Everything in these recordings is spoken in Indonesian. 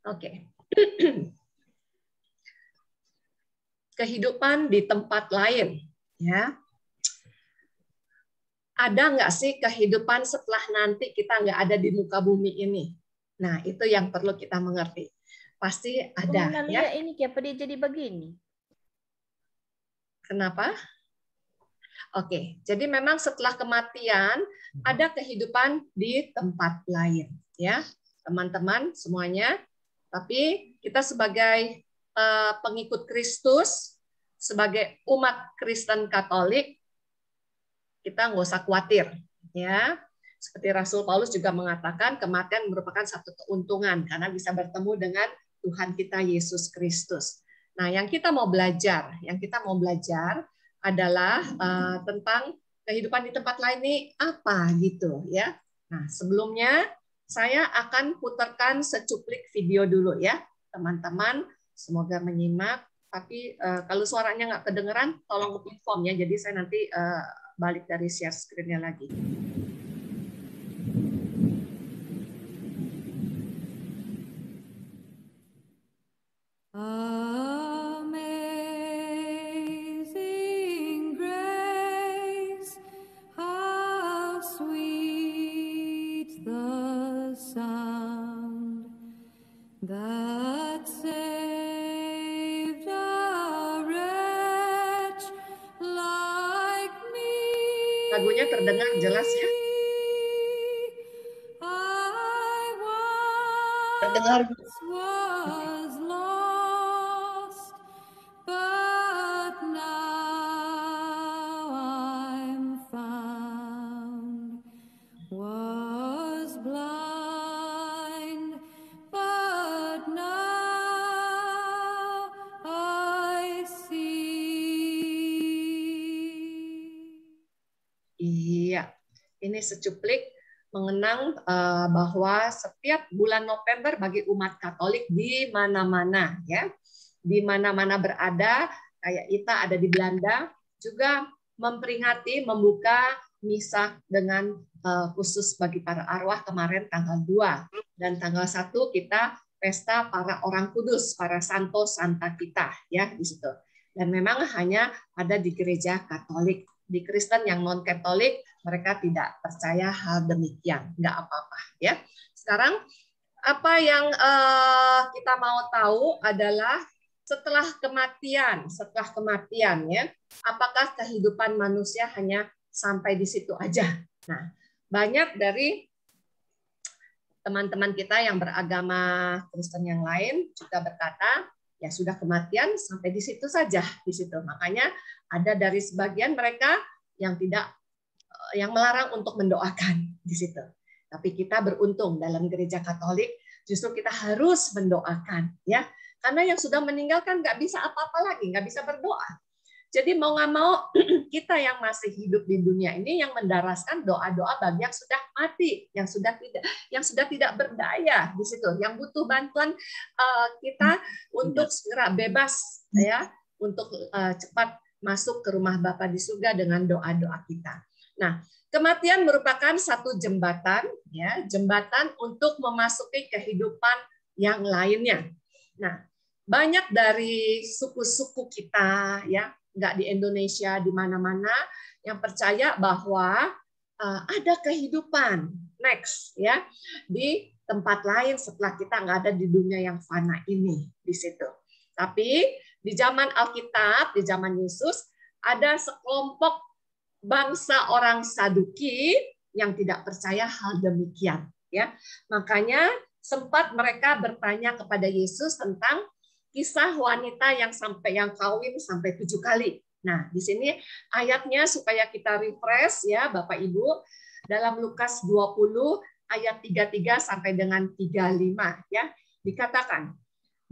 Oke. Kehidupan di tempat lain, ya. Ada nggak sih kehidupan setelah nanti kita nggak ada di muka bumi ini? Nah, itu yang perlu kita mengerti. Pasti ada, ya. Ini kenapa dia jadi begini? Kenapa? Oke, jadi memang setelah kematian ada kehidupan di tempat lain, ya, teman-teman semuanya. Tapi kita sebagai pengikut Kristus, sebagai umat Kristen Katolik, kita nggak usah khawatir, ya. Seperti Rasul Paulus juga mengatakan kematian merupakan satu keuntungan karena bisa bertemu dengan Tuhan kita Yesus Kristus. Nah, yang kita mau belajar adalah tentang kehidupan di tempat lain ini apa gitu, ya. Nah, sebelumnya saya akan putarkan secuplik video dulu ya, teman-teman. Semoga menyimak. Tapi kalau suaranya nggak kedengeran, tolong inform ya. Jadi saya nanti balik dari share screen-nya lagi. Amazing grace, how sweet the sound that saved a wretch like me. Lagunya terdengar jelas ya? Terdengar. Was lost, but now I'm found. Was blind, but now I see. Iya, ini secuplik mengenang bahwa setiap bulan November bagi umat Katolik di mana-mana, ya, di mana-mana berada, kayak Ita ada di Belanda, juga memperingati membuka misa dengan khusus bagi para arwah kemarin tanggal 2 dan tanggal 1 kita pesta para orang kudus, para santo santa kita, ya, di situ. Dan memang hanya ada di gereja Katolik. Di Kristen yang non Katolik mereka tidak percaya hal demikian, nggak apa-apa, ya. Sekarang apa yang kita mau tahu adalah setelah kematian ya, apakah kehidupan manusia hanya sampai di situ aja? Nah, banyak dari teman-teman kita yang beragama Kristen yang lain juga berkata, ya sudah kematian sampai di situ saja, di situ. Makanya ada dari sebagian mereka yang melarang untuk mendoakan di situ. Tapi kita beruntung dalam gereja Katolik justru kita harus mendoakan, ya. Karena yang sudah meninggal kan nggak bisa apa-apa lagi, nggak bisa berdoa. Jadi mau nggak mau kita yang masih hidup di dunia ini yang mendaraskan doa-doa bagi yang sudah mati, yang sudah tidak berdaya di situ, yang butuh bantuan kita untuk segera bebas, ya, untuk cepat masuk ke rumah Bapa di surga dengan doa-doa kita. Nah, kematian merupakan satu jembatan, ya, jembatan untuk memasuki kehidupan yang lainnya. Nah, banyak dari suku-suku kita, ya, nggak di Indonesia, di mana-mana, yang percaya bahwa ada kehidupan next, ya, di tempat lain setelah kita nggak ada di dunia yang fana ini di situ. Tapi di zaman Alkitab, di zaman Yesus, ada sekelompok bangsa orang Saduki yang tidak percaya hal demikian, ya. Makanya sempat mereka bertanya kepada Yesus tentang kisah wanita yang kawin sampai 7 kali. Nah, di sini ayatnya supaya kita refresh, ya Bapak Ibu, dalam Lukas 20 ayat 33 sampai dengan 35, ya. Dikatakan,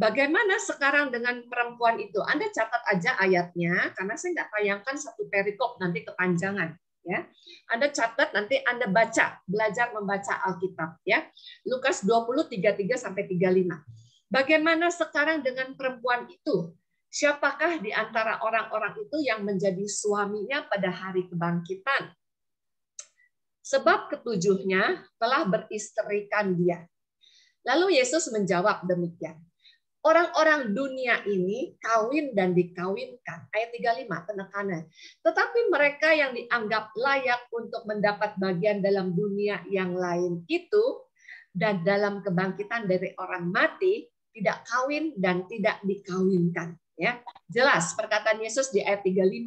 bagaimana sekarang dengan perempuan itu? Anda catat aja ayatnya, karena saya nggak tayangkan satu perikop, nanti kepanjangan. Ya, Anda catat, nanti Anda baca, belajar membaca Alkitab. Ya, Lukas 20, 33 sampai 35. Bagaimana sekarang dengan perempuan itu? Siapakah di antara orang-orang itu yang menjadi suaminya pada hari kebangkitan? Sebab ketujuhnya telah beristrikan dia. Lalu Yesus menjawab demikian. Orang-orang dunia ini kawin dan dikawinkan. Ayat 35 penekanan. Tetapi mereka yang dianggap layak untuk mendapat bagian dalam dunia yang lain itu dan dalam kebangkitan dari orang mati tidak kawin dan tidak dikawinkan. Ya, jelas perkataan Yesus di ayat 35.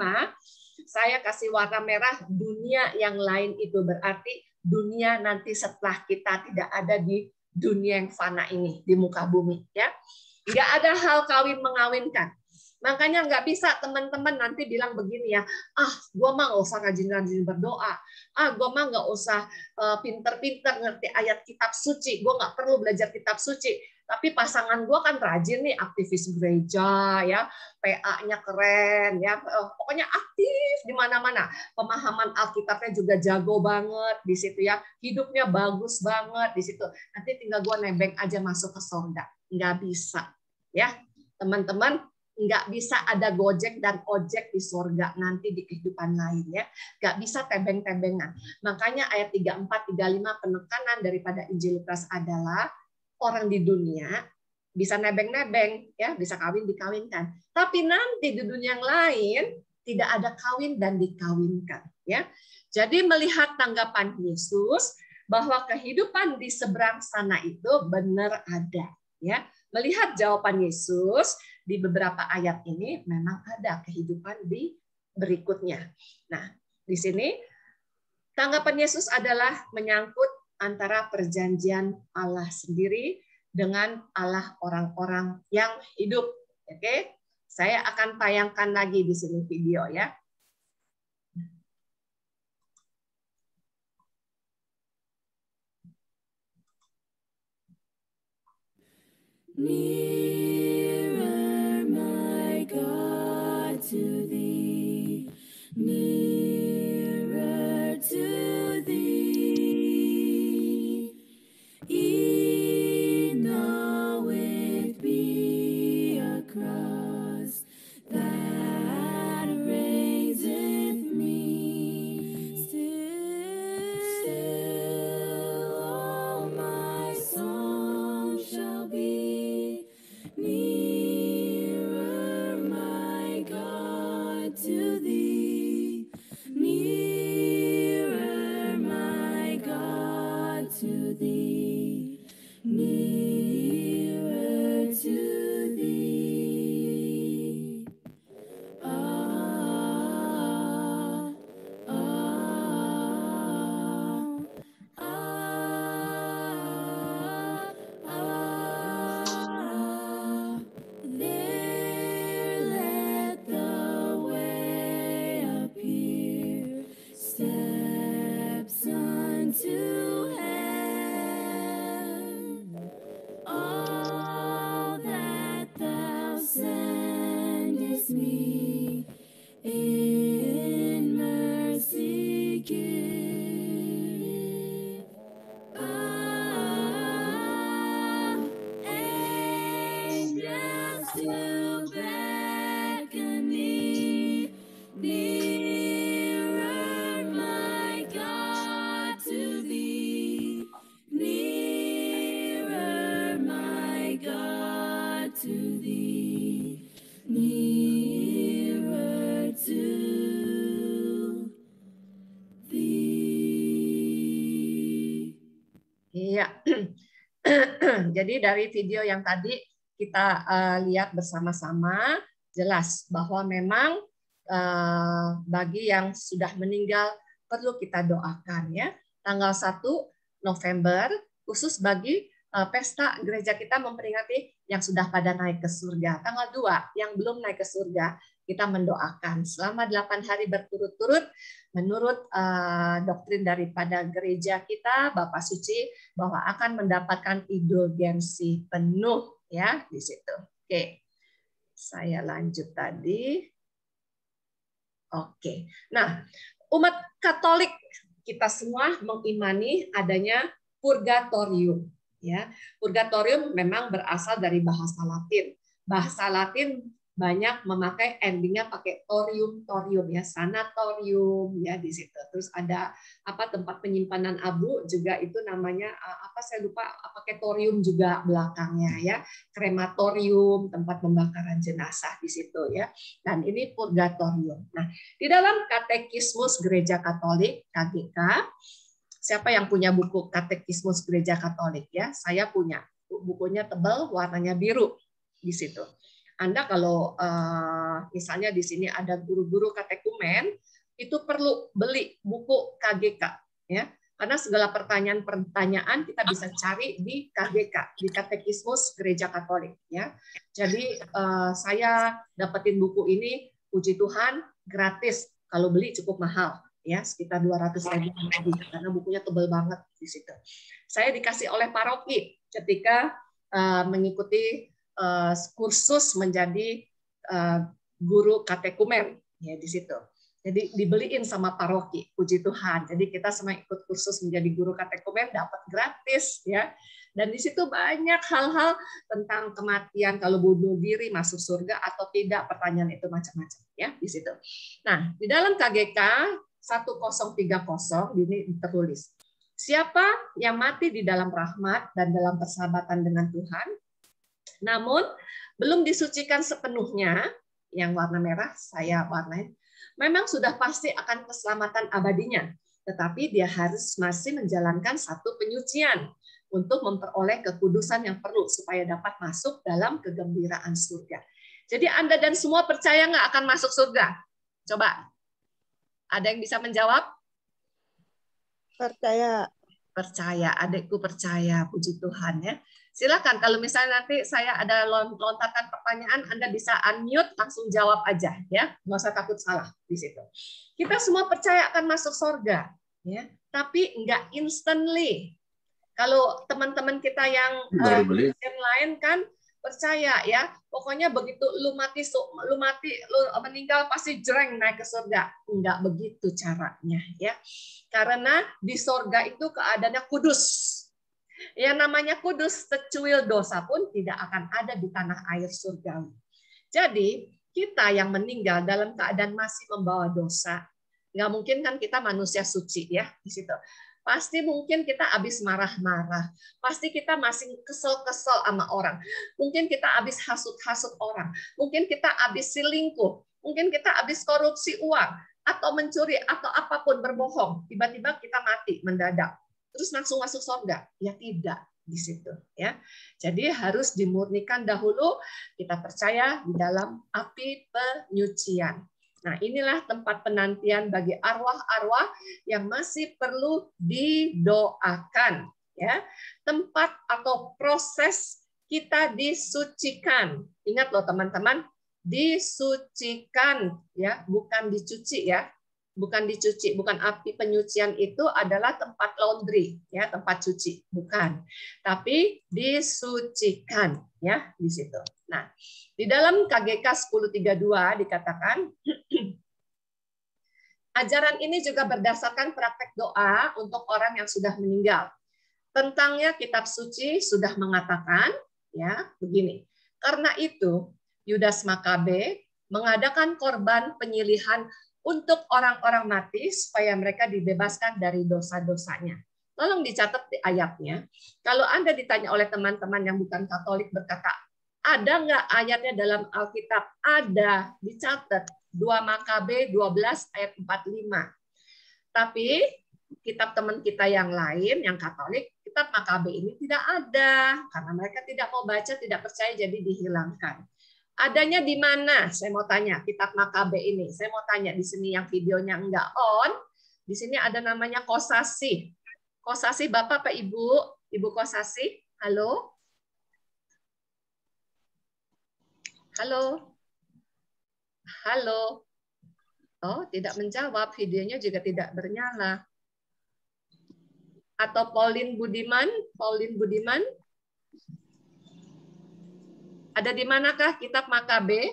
Saya kasih warna merah, dunia yang lain itu berarti dunia nanti setelah kita tidak ada di dunia yang fana ini, di muka bumi. Ya, nggak ada hal kawin mengawinkan. Makanya nggak bisa teman-teman nanti bilang begini ya, gue mah nggak usah rajin-rajin berdoa, gue mah nggak usah pinter-pinter ngerti ayat kitab suci, gue nggak perlu belajar kitab suci. Tapi pasangan gue kan rajin nih, aktivis gereja, ya, PA-nya keren, ya, pokoknya aktif di mana-mana. Pemahaman Alkitabnya juga jago banget di situ ya, hidupnya bagus banget di situ. Nanti tinggal gue nebeng aja masuk ke surga, nggak bisa, ya, teman-teman. Nggak bisa ada gojek dan ojek di surga nanti di kehidupan lain ya. Nggak bisa tebeng-tebengan. Makanya ayat 34-35 penekanan daripada Injil Lukas adalah orang di dunia bisa nebeng-nebeng ya, bisa kawin dikawinkan. Tapi nanti di dunia yang lain tidak ada kawin dan dikawinkan ya. Jadi melihat tanggapan Yesus bahwa kehidupan di seberang sana itu benar ada ya. Melihat jawaban Yesus di beberapa ayat ini memang ada kehidupan di berikutnya. Nah, di sini tanggapan Yesus adalah menyangkut antara perjanjian Allah sendiri dengan Allah orang-orang yang hidup. Oke, saya akan tayangkan lagi di sini video ya. Nearer, my God, to thee, nearer to thee. E'en though it be a cross that raiseth me, still all my song shall be. Nearer, my God, to thee. Nearer, my God, to thee. Nearer to thee. Ah, ah, ah, ah. There let the way appear, steps unto heaven. All that thou sendest me in mercy give. Angels to beckon me, nearer, my God, to thee. Nearer, my God, to thee. Nearer to thee. Iya. Jadi dari video yang tadi kita lihat bersama-sama jelas bahwa memang bagi yang sudah meninggal perlu kita doakan ya. Tanggal 1 November khusus bagi pesta gereja kita memperingati yang sudah pada naik ke surga. Tanggal 2 yang belum naik ke surga kita mendoakan selama 8 hari berturut-turut menurut doktrin daripada gereja kita Bapak Suci bahwa akan mendapatkan indulgensi penuh ya di situ. Oke. Saya lanjut tadi. Oke. Nah, umat Katolik kita semua mengimani adanya purgatorium ya. Purgatorium memang berasal dari bahasa Latin. Bahasa Latin banyak memakai endingnya pakai thorium ya, sanatorium ya di situ. Terus ada tempat penyimpanan abu juga itu namanya saya lupa, pakai thorium juga belakangnya ya. Krematorium, tempat pembakaran jenazah di situ ya. Dan ini purgatorium. Nah, di dalam Katekismus Gereja Katolik KGK, siapa yang punya buku Katekismus Gereja Katolik ya? Saya punya. Bukunya tebal, warnanya biru di situ. Anda kalau misalnya di sini ada guru-guru katekumen, itu perlu beli buku KGK ya. Karena segala pertanyaan-pertanyaan kita bisa cari di KGK, di Katekismus Gereja Katolik ya. Jadi saya dapetin buku ini, puji Tuhan, gratis. Kalau beli cukup mahal ya, sekitar 200.000 lebih karena bukunya tebal banget di situ. Saya dikasih oleh paroki ketika mengikuti kursus menjadi guru katekumen ya di situ. Jadi dibeliin sama paroki, puji Tuhan. Jadi kita semua ikut kursus menjadi guru katekumen dapat gratis ya. Dan di situ banyak hal-hal tentang kematian, kalau bunuh diri masuk surga atau tidak, pertanyaan itu macam-macam ya di situ. Nah, di dalam KGK 1030 ini tertulis, siapa yang mati di dalam rahmat dan dalam persahabatan dengan Tuhan, namun belum disucikan sepenuhnya, yang warna merah saya warnain, memang sudah pasti akan keselamatan abadinya, tetapi dia harus masih menjalankan satu penyucian untuk memperoleh kekudusan yang perlu supaya dapat masuk dalam kegembiraan surga. Jadi Anda dan semua percaya nggak akan masuk surga? Coba, ada yang bisa menjawab? Percaya. Percaya, adikku percaya, puji Tuhan ya. Silakan kalau misalnya nanti saya ada lontarkan pertanyaan, Anda bisa unmute, langsung jawab aja ya, nggak usah takut salah di situ. Kita semua percaya akan masuk surga, ya, tapi nggak instantly. Kalau teman-teman kita yang lain kan percaya ya, pokoknya begitu lu meninggal pasti jreng naik ke surga. Enggak begitu caranya ya. Karena di surga itu keadaannya kudus. Yang namanya kudus, secuil dosa pun tidak akan ada di tanah air surgawi. Jadi kita yang meninggal dalam keadaan masih membawa dosa, nggak mungkin kan kita manusia suci ya di situ. Pasti mungkin kita habis marah-marah, pasti kita masih kesel-kesel sama orang, mungkin kita habis hasut-hasut orang, mungkin kita habis selingkuh, mungkin kita habis korupsi uang, atau mencuri, atau apapun berbohong, tiba-tiba kita mati mendadak, terus langsung masuk surga? Ya tidak di situ ya. Jadi harus dimurnikan dahulu, kita percaya di dalam api penyucian. Nah, inilah tempat penantian bagi arwah-arwah yang masih perlu didoakan ya. Tempat atau proses kita disucikan. Ingat loh teman-teman, disucikan ya, bukan dicuci ya. Bukan dicuci, bukan api penyucian itu adalah tempat laundry ya, tempat cuci, bukan. Tapi disucikan ya di situ. Nah, di dalam KGK 1032 dikatakan ajaran ini juga berdasarkan praktek doa untuk orang yang sudah meninggal. Tentangnya kitab suci sudah mengatakan ya, begini. Karena itu Yudas Makabe mengadakan korban penyilihan untuk orang-orang mati supaya mereka dibebaskan dari dosa-dosanya. Tolong dicatat di ayatnya. Kalau Anda ditanya oleh teman-teman yang bukan Katolik berkata, ada nggak ayatnya dalam Alkitab? Ada, dicatat. 2 Makabe 12 ayat 45. Tapi kitab teman kita yang lain, yang Katolik, kitab Makabe ini tidak ada. Karena mereka tidak mau baca, tidak percaya, jadi dihilangkan. Adanya di mana? Saya mau tanya, kitab Makabe ini. Saya mau tanya di sini yang videonya enggak on. Di sini ada namanya Kosasi. Kosasi Bapak, Pak Ibu? Ibu Kosasi? Halo? Halo? Halo? Oh, tidak menjawab. Videonya juga tidak bernyala. Atau Pauline Budiman? Pauline Budiman? Ada di manakah kitab Makabe?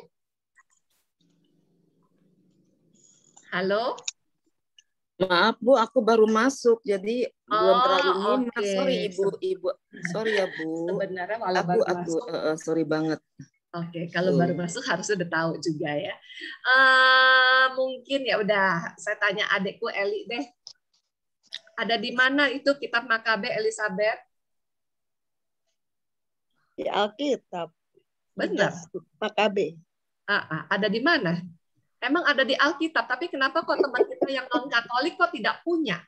Halo? Maaf Bu, aku baru masuk, jadi belum terlalu nyimak. Oke. Sorry Ibu. Sorry ya Bu. Sebenarnya kalau baru masuk, sorry banget. Oke, kalau baru masuk harus udah tahu juga ya. Mungkin ya udah saya tanya adikku Eli deh. Ada di mana itu kitab Makabe, Elizabeth? Di Alkitab. Benar. Makabe. Ada di mana? Emang ada di Alkitab, tapi kenapa kok teman kita yang non-Katolik kok tidak punya?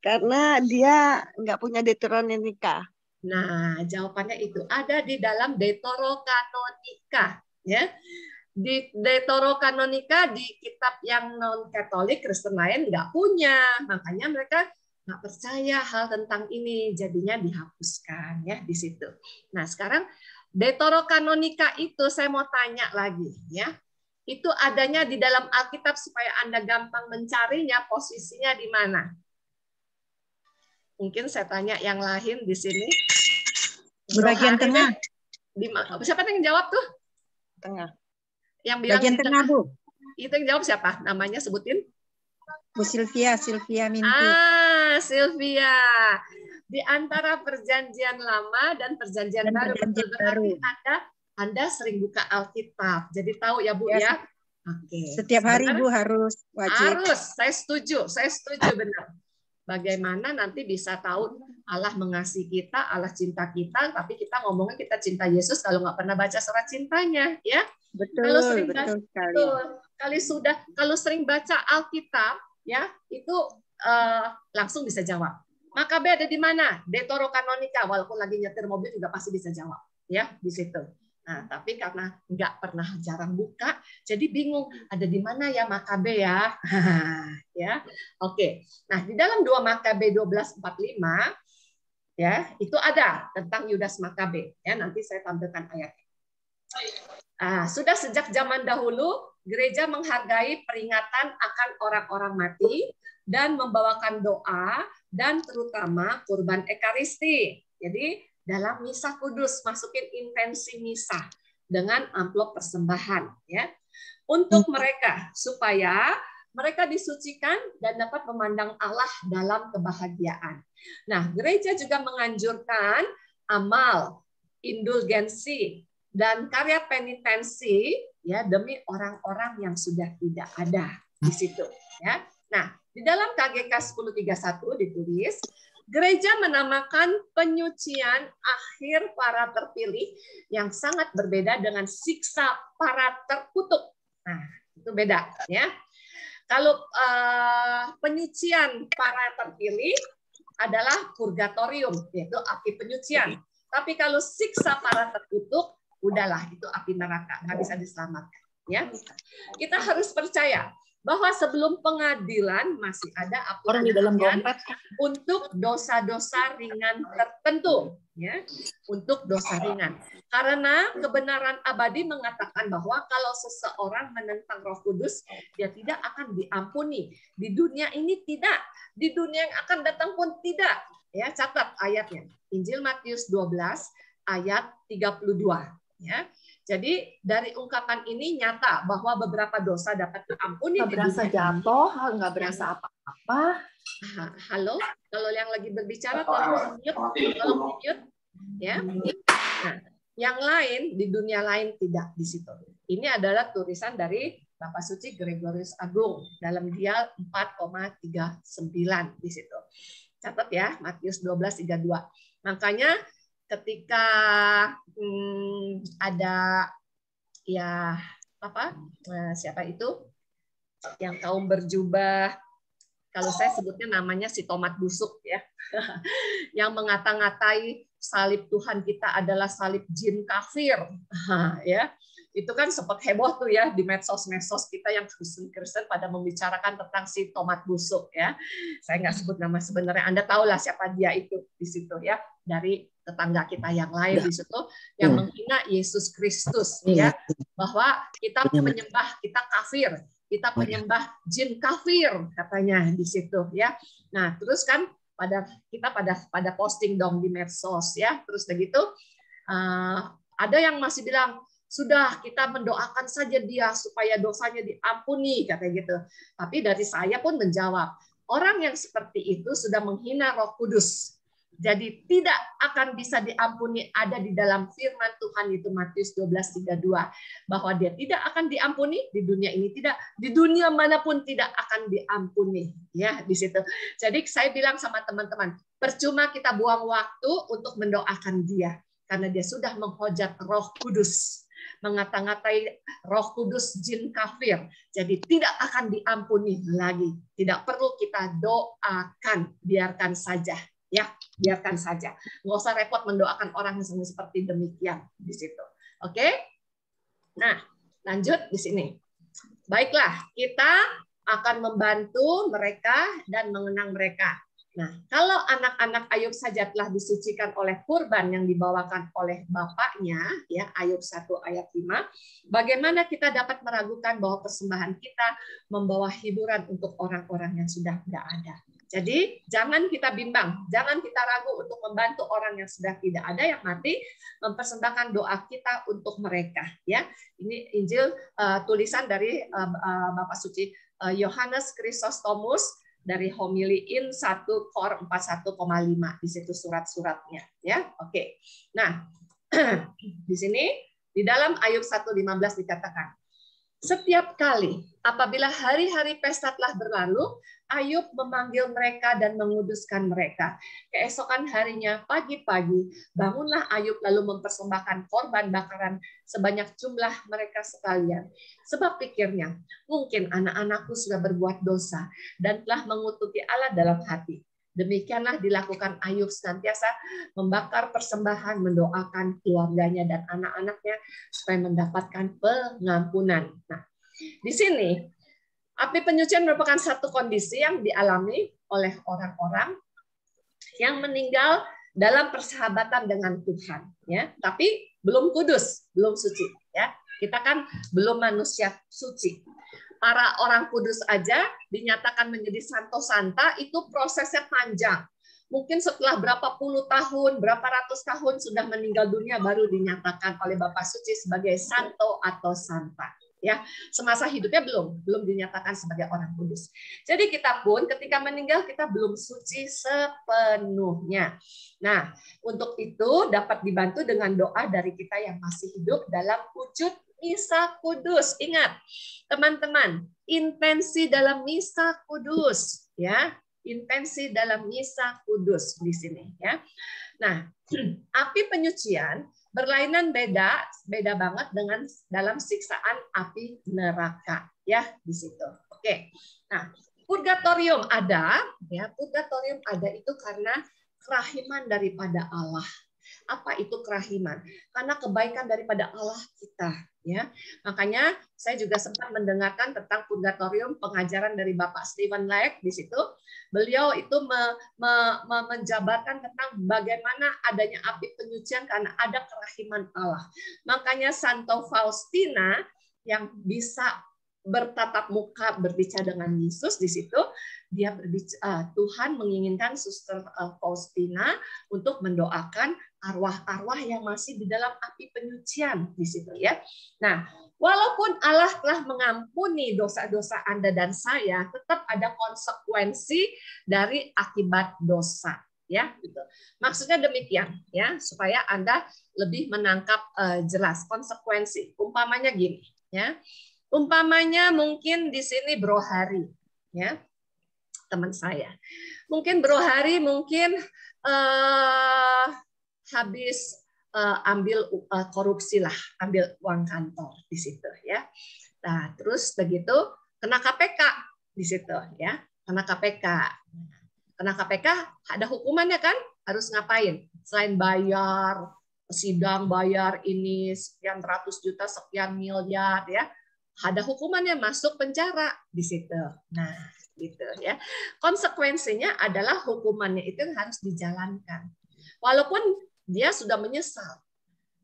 Karena dia nggak punya Deuteronomika. Nah, jawabannya itu ada di dalam Deuterokanonika, ya. Di Deuterokanonika di kitab yang non-Katolik Kristen lain nggak punya, makanya mereka nggak percaya hal tentang ini, jadinya dihapuskan ya di situ. Nah, sekarang Deuterokanonika itu saya mau tanya lagi, ya. Itu adanya di dalam Alkitab supaya Anda gampang mencarinya, posisinya di mana? Mungkin saya tanya yang lain di sini. Di bagian tengah. Siapa yang jawab tuh? Tengah. Yang bilang Bagian tengah, Bu. Itu yang jawab siapa? Namanya sebutin. Bu Sylvia Minti. Sylvia. Di antara perjanjian lama dan perjanjian baru. Berarti Anda sering buka Alkitab. Jadi tahu ya, Bu ya. Oke. Setiap hari Bu harus wajib. Harus, saya setuju benar. Bagaimana nanti bisa tahu Allah mengasihi kita, Allah cinta kita, tapi kita ngomongnya kita cinta Yesus kalau nggak pernah baca surat cintanya, ya. Betul, betul sekali. Kalau sering baca Alkitab, ya, itu langsung bisa jawab. Makabe ada di mana? Deuterokanonika, walaupun lagi nyetir mobil juga pasti bisa jawab, ya, di situ. Nah, tapi karena nggak pernah jarang buka, jadi bingung ada di mana ya Makabe ya. Ya, oke. Nah, di dalam 2 Makabe 12:45 ya, itu ada tentang Yudas Makabe. Ya, nanti saya tampilkan ayatnya. Sudah sejak zaman dahulu gereja menghargai peringatan akan orang-orang mati dan membawakan doa dan terutama kurban ekaristi. Jadi dalam misa kudus masukin intensi misa dengan amplop persembahan ya untuk mereka supaya mereka disucikan dan dapat memandang Allah dalam kebahagiaan. Nah, gereja juga menganjurkan amal, indulgensi dan karya penitensi ya demi orang-orang yang sudah tidak ada di situ ya. Nah, di dalam KGK 1031 ditulis gereja menamakan penyucian akhir para terpilih yang sangat berbeda dengan siksa para terkutuk. Nah, itu beda ya. Kalau penyucian para terpilih adalah purgatorium, yaitu api penyucian. Tapi kalau siksa para terkutuk, udahlah itu api neraka, nggak bisa diselamatkan. Ya, kita harus percaya bahwa sebelum pengadilan masih ada api penyucian untuk dosa-dosa ringan tertentu, ya, untuk dosa ringan. Karena kebenaran abadi mengatakan bahwa kalau seseorang menentang Roh Kudus, dia tidak akan diampuni. Di dunia ini tidak, di dunia yang akan datang pun tidak. Ya, catat ayatnya. Injil Matius 12 ayat 32. Ya. Jadi dari ungkapan ini nyata bahwa beberapa dosa dapat diampuni. Nggak berasa jatuh, nggak berasa apa-apa. Halo, kalau yang lagi berbicara tolong mute, ya. Nah, yang lain di dunia lain tidak di situ. Ini adalah tulisan dari Bapak Suci Gregorius Agung dalam Dial 4,39 di situ. Catat ya, Matius 12:32. Makanya ketika ada ya siapa itu yang kaum berjubah, kalau saya sebutnya namanya si tomat busuk ya, yang mengata-ngatai salib Tuhan kita adalah salib jin kafir, ya itu kan sempat heboh tuh ya di medsos kita yang Kristen pada membicarakan tentang si tomat busuk ya. Saya nggak sebut nama sebenarnya, Anda tahulah siapa dia itu di situ ya, dari tetangga kita yang lain di situ yang menghina Yesus Kristus ya, bahwa kita menyembah, kita kafir, kita penyembah jin kafir katanya di situ ya. Nah, terus kan kita pada posting dong di medsos ya. Terus begitu ada yang masih bilang sudah kita mendoakan saja dia supaya dosanya diampuni katanya gitu. Tapi dari saya pun menjawab, orang yang seperti itu sudah menghina Roh Kudus. Jadi tidak akan bisa diampuni, ada di dalam firman Tuhan itu Matius 12:32 bahwa dia tidak akan diampuni di dunia ini, tidak di dunia manapun tidak akan diampuni, ya di situ. Jadi saya bilang sama teman-teman, percuma kita buang waktu untuk mendoakan dia karena dia sudah menghujat Roh Kudus, mengata-ngatai Roh Kudus jin kafir. Jadi tidak akan diampuni lagi. Tidak perlu kita doakan, biarkan saja. Ya, biarkan saja. Nggak usah repot mendoakan orang yang seperti demikian di situ. Oke? Nah, lanjut di sini. Baiklah, kita akan membantu mereka dan mengenang mereka. Nah, kalau anak-anak Ayub saja telah disucikan oleh kurban yang dibawakan oleh bapaknya, ya Ayub 1 ayat 5, bagaimana kita dapat meragukan bahwa persembahan kita membawa hiburan untuk orang-orang yang sudah tidak ada? Jadi jangan kita bimbang, jangan kita ragu untuk membantu orang yang sudah tidak ada, yang mati, mempersembahkan doa kita untuk mereka. Ya, ini Injil tulisan dari Bapak Suci Yohanes Chrysostomus dari Homily in 1 Kor 41,5 di situ surat-suratnya. Ya, oke. Nah, di sini di dalam Ayub 1:15 dikatakan, setiap kali apabila hari-hari pesta telah berlalu, Ayub memanggil mereka dan menguduskan mereka. Keesokan harinya pagi-pagi, bangunlah Ayub lalu mempersembahkan korban bakaran sebanyak jumlah mereka sekalian. Sebab pikirnya, mungkin anak-anakku sudah berbuat dosa dan telah mengutuki Allah dalam hati. Demikianlah dilakukan Ayub, senantiasa membakar persembahan, mendoakan keluarganya dan anak-anaknya supaya mendapatkan pengampunan. Nah, di sini api penyucian merupakan satu kondisi yang dialami oleh orang-orang yang meninggal dalam persahabatan dengan Tuhan, ya. Tapi belum kudus, belum suci, ya. Kita kan belum manusia suci. Para orang kudus aja dinyatakan menjadi santo santa itu prosesnya panjang. Mungkin setelah berapa puluh tahun, berapa ratus tahun sudah meninggal dunia baru dinyatakan oleh Bapak Suci sebagai santo atau santa. Ya, semasa hidupnya belum dinyatakan sebagai orang kudus. Jadi kita pun ketika meninggal kita belum suci sepenuhnya. Nah, untuk itu dapat dibantu dengan doa dari kita yang masih hidup dalam wujud misa kudus. Ingat, teman-teman, intensi dalam misa kudus, ya, intensi dalam misa kudus di sini, ya. Nah, api penyucian berlainan beda banget dengan dalam siksaan api neraka, ya di situ. Oke. Nah, purgatorium ada, ya, purgatorium ada itu karena kerahiman daripada Allah. Apa itu kerahiman? Karena kebaikan daripada Allah kita, ya. Makanya saya juga sempat mendengarkan tentang purgatorium, pengajaran dari Bapak Stephen Leck di situ. Beliau itu menjabarkan tentang bagaimana adanya api penyucian karena ada kerahiman Allah. Makanya Santo Faustina yang bisa bertatap muka berbicara dengan Yesus di situ, dia berbicara, Tuhan menginginkan Suster Faustina untuk mendoakan arwah-arwah yang masih di dalam api penyucian di situ, ya. Nah, walaupun Allah telah mengampuni dosa-dosa Anda dan saya, tetap ada konsekuensi dari akibat dosa, ya, gitu. Maksudnya demikian, ya, supaya Anda lebih menangkap jelas konsekuensi. Umpamanya gini, ya. Umpamanya mungkin di sini Bro Hari, ya, teman saya. Mungkin Bro Hari habis ambil korupsi lah, ambil uang kantor di situ, ya. Nah, terus begitu kena KPK di situ, ya, kena KPK. Kena KPK ada hukumannya kan? Harus ngapain? Selain bayar sidang, bayar ini sekian ratus juta, sekian miliar, ya. Ada hukumannya, masuk penjara di situ. Nah, gitu, ya. Konsekuensinya adalah hukumannya itu harus dijalankan. Walaupun dia sudah menyesal,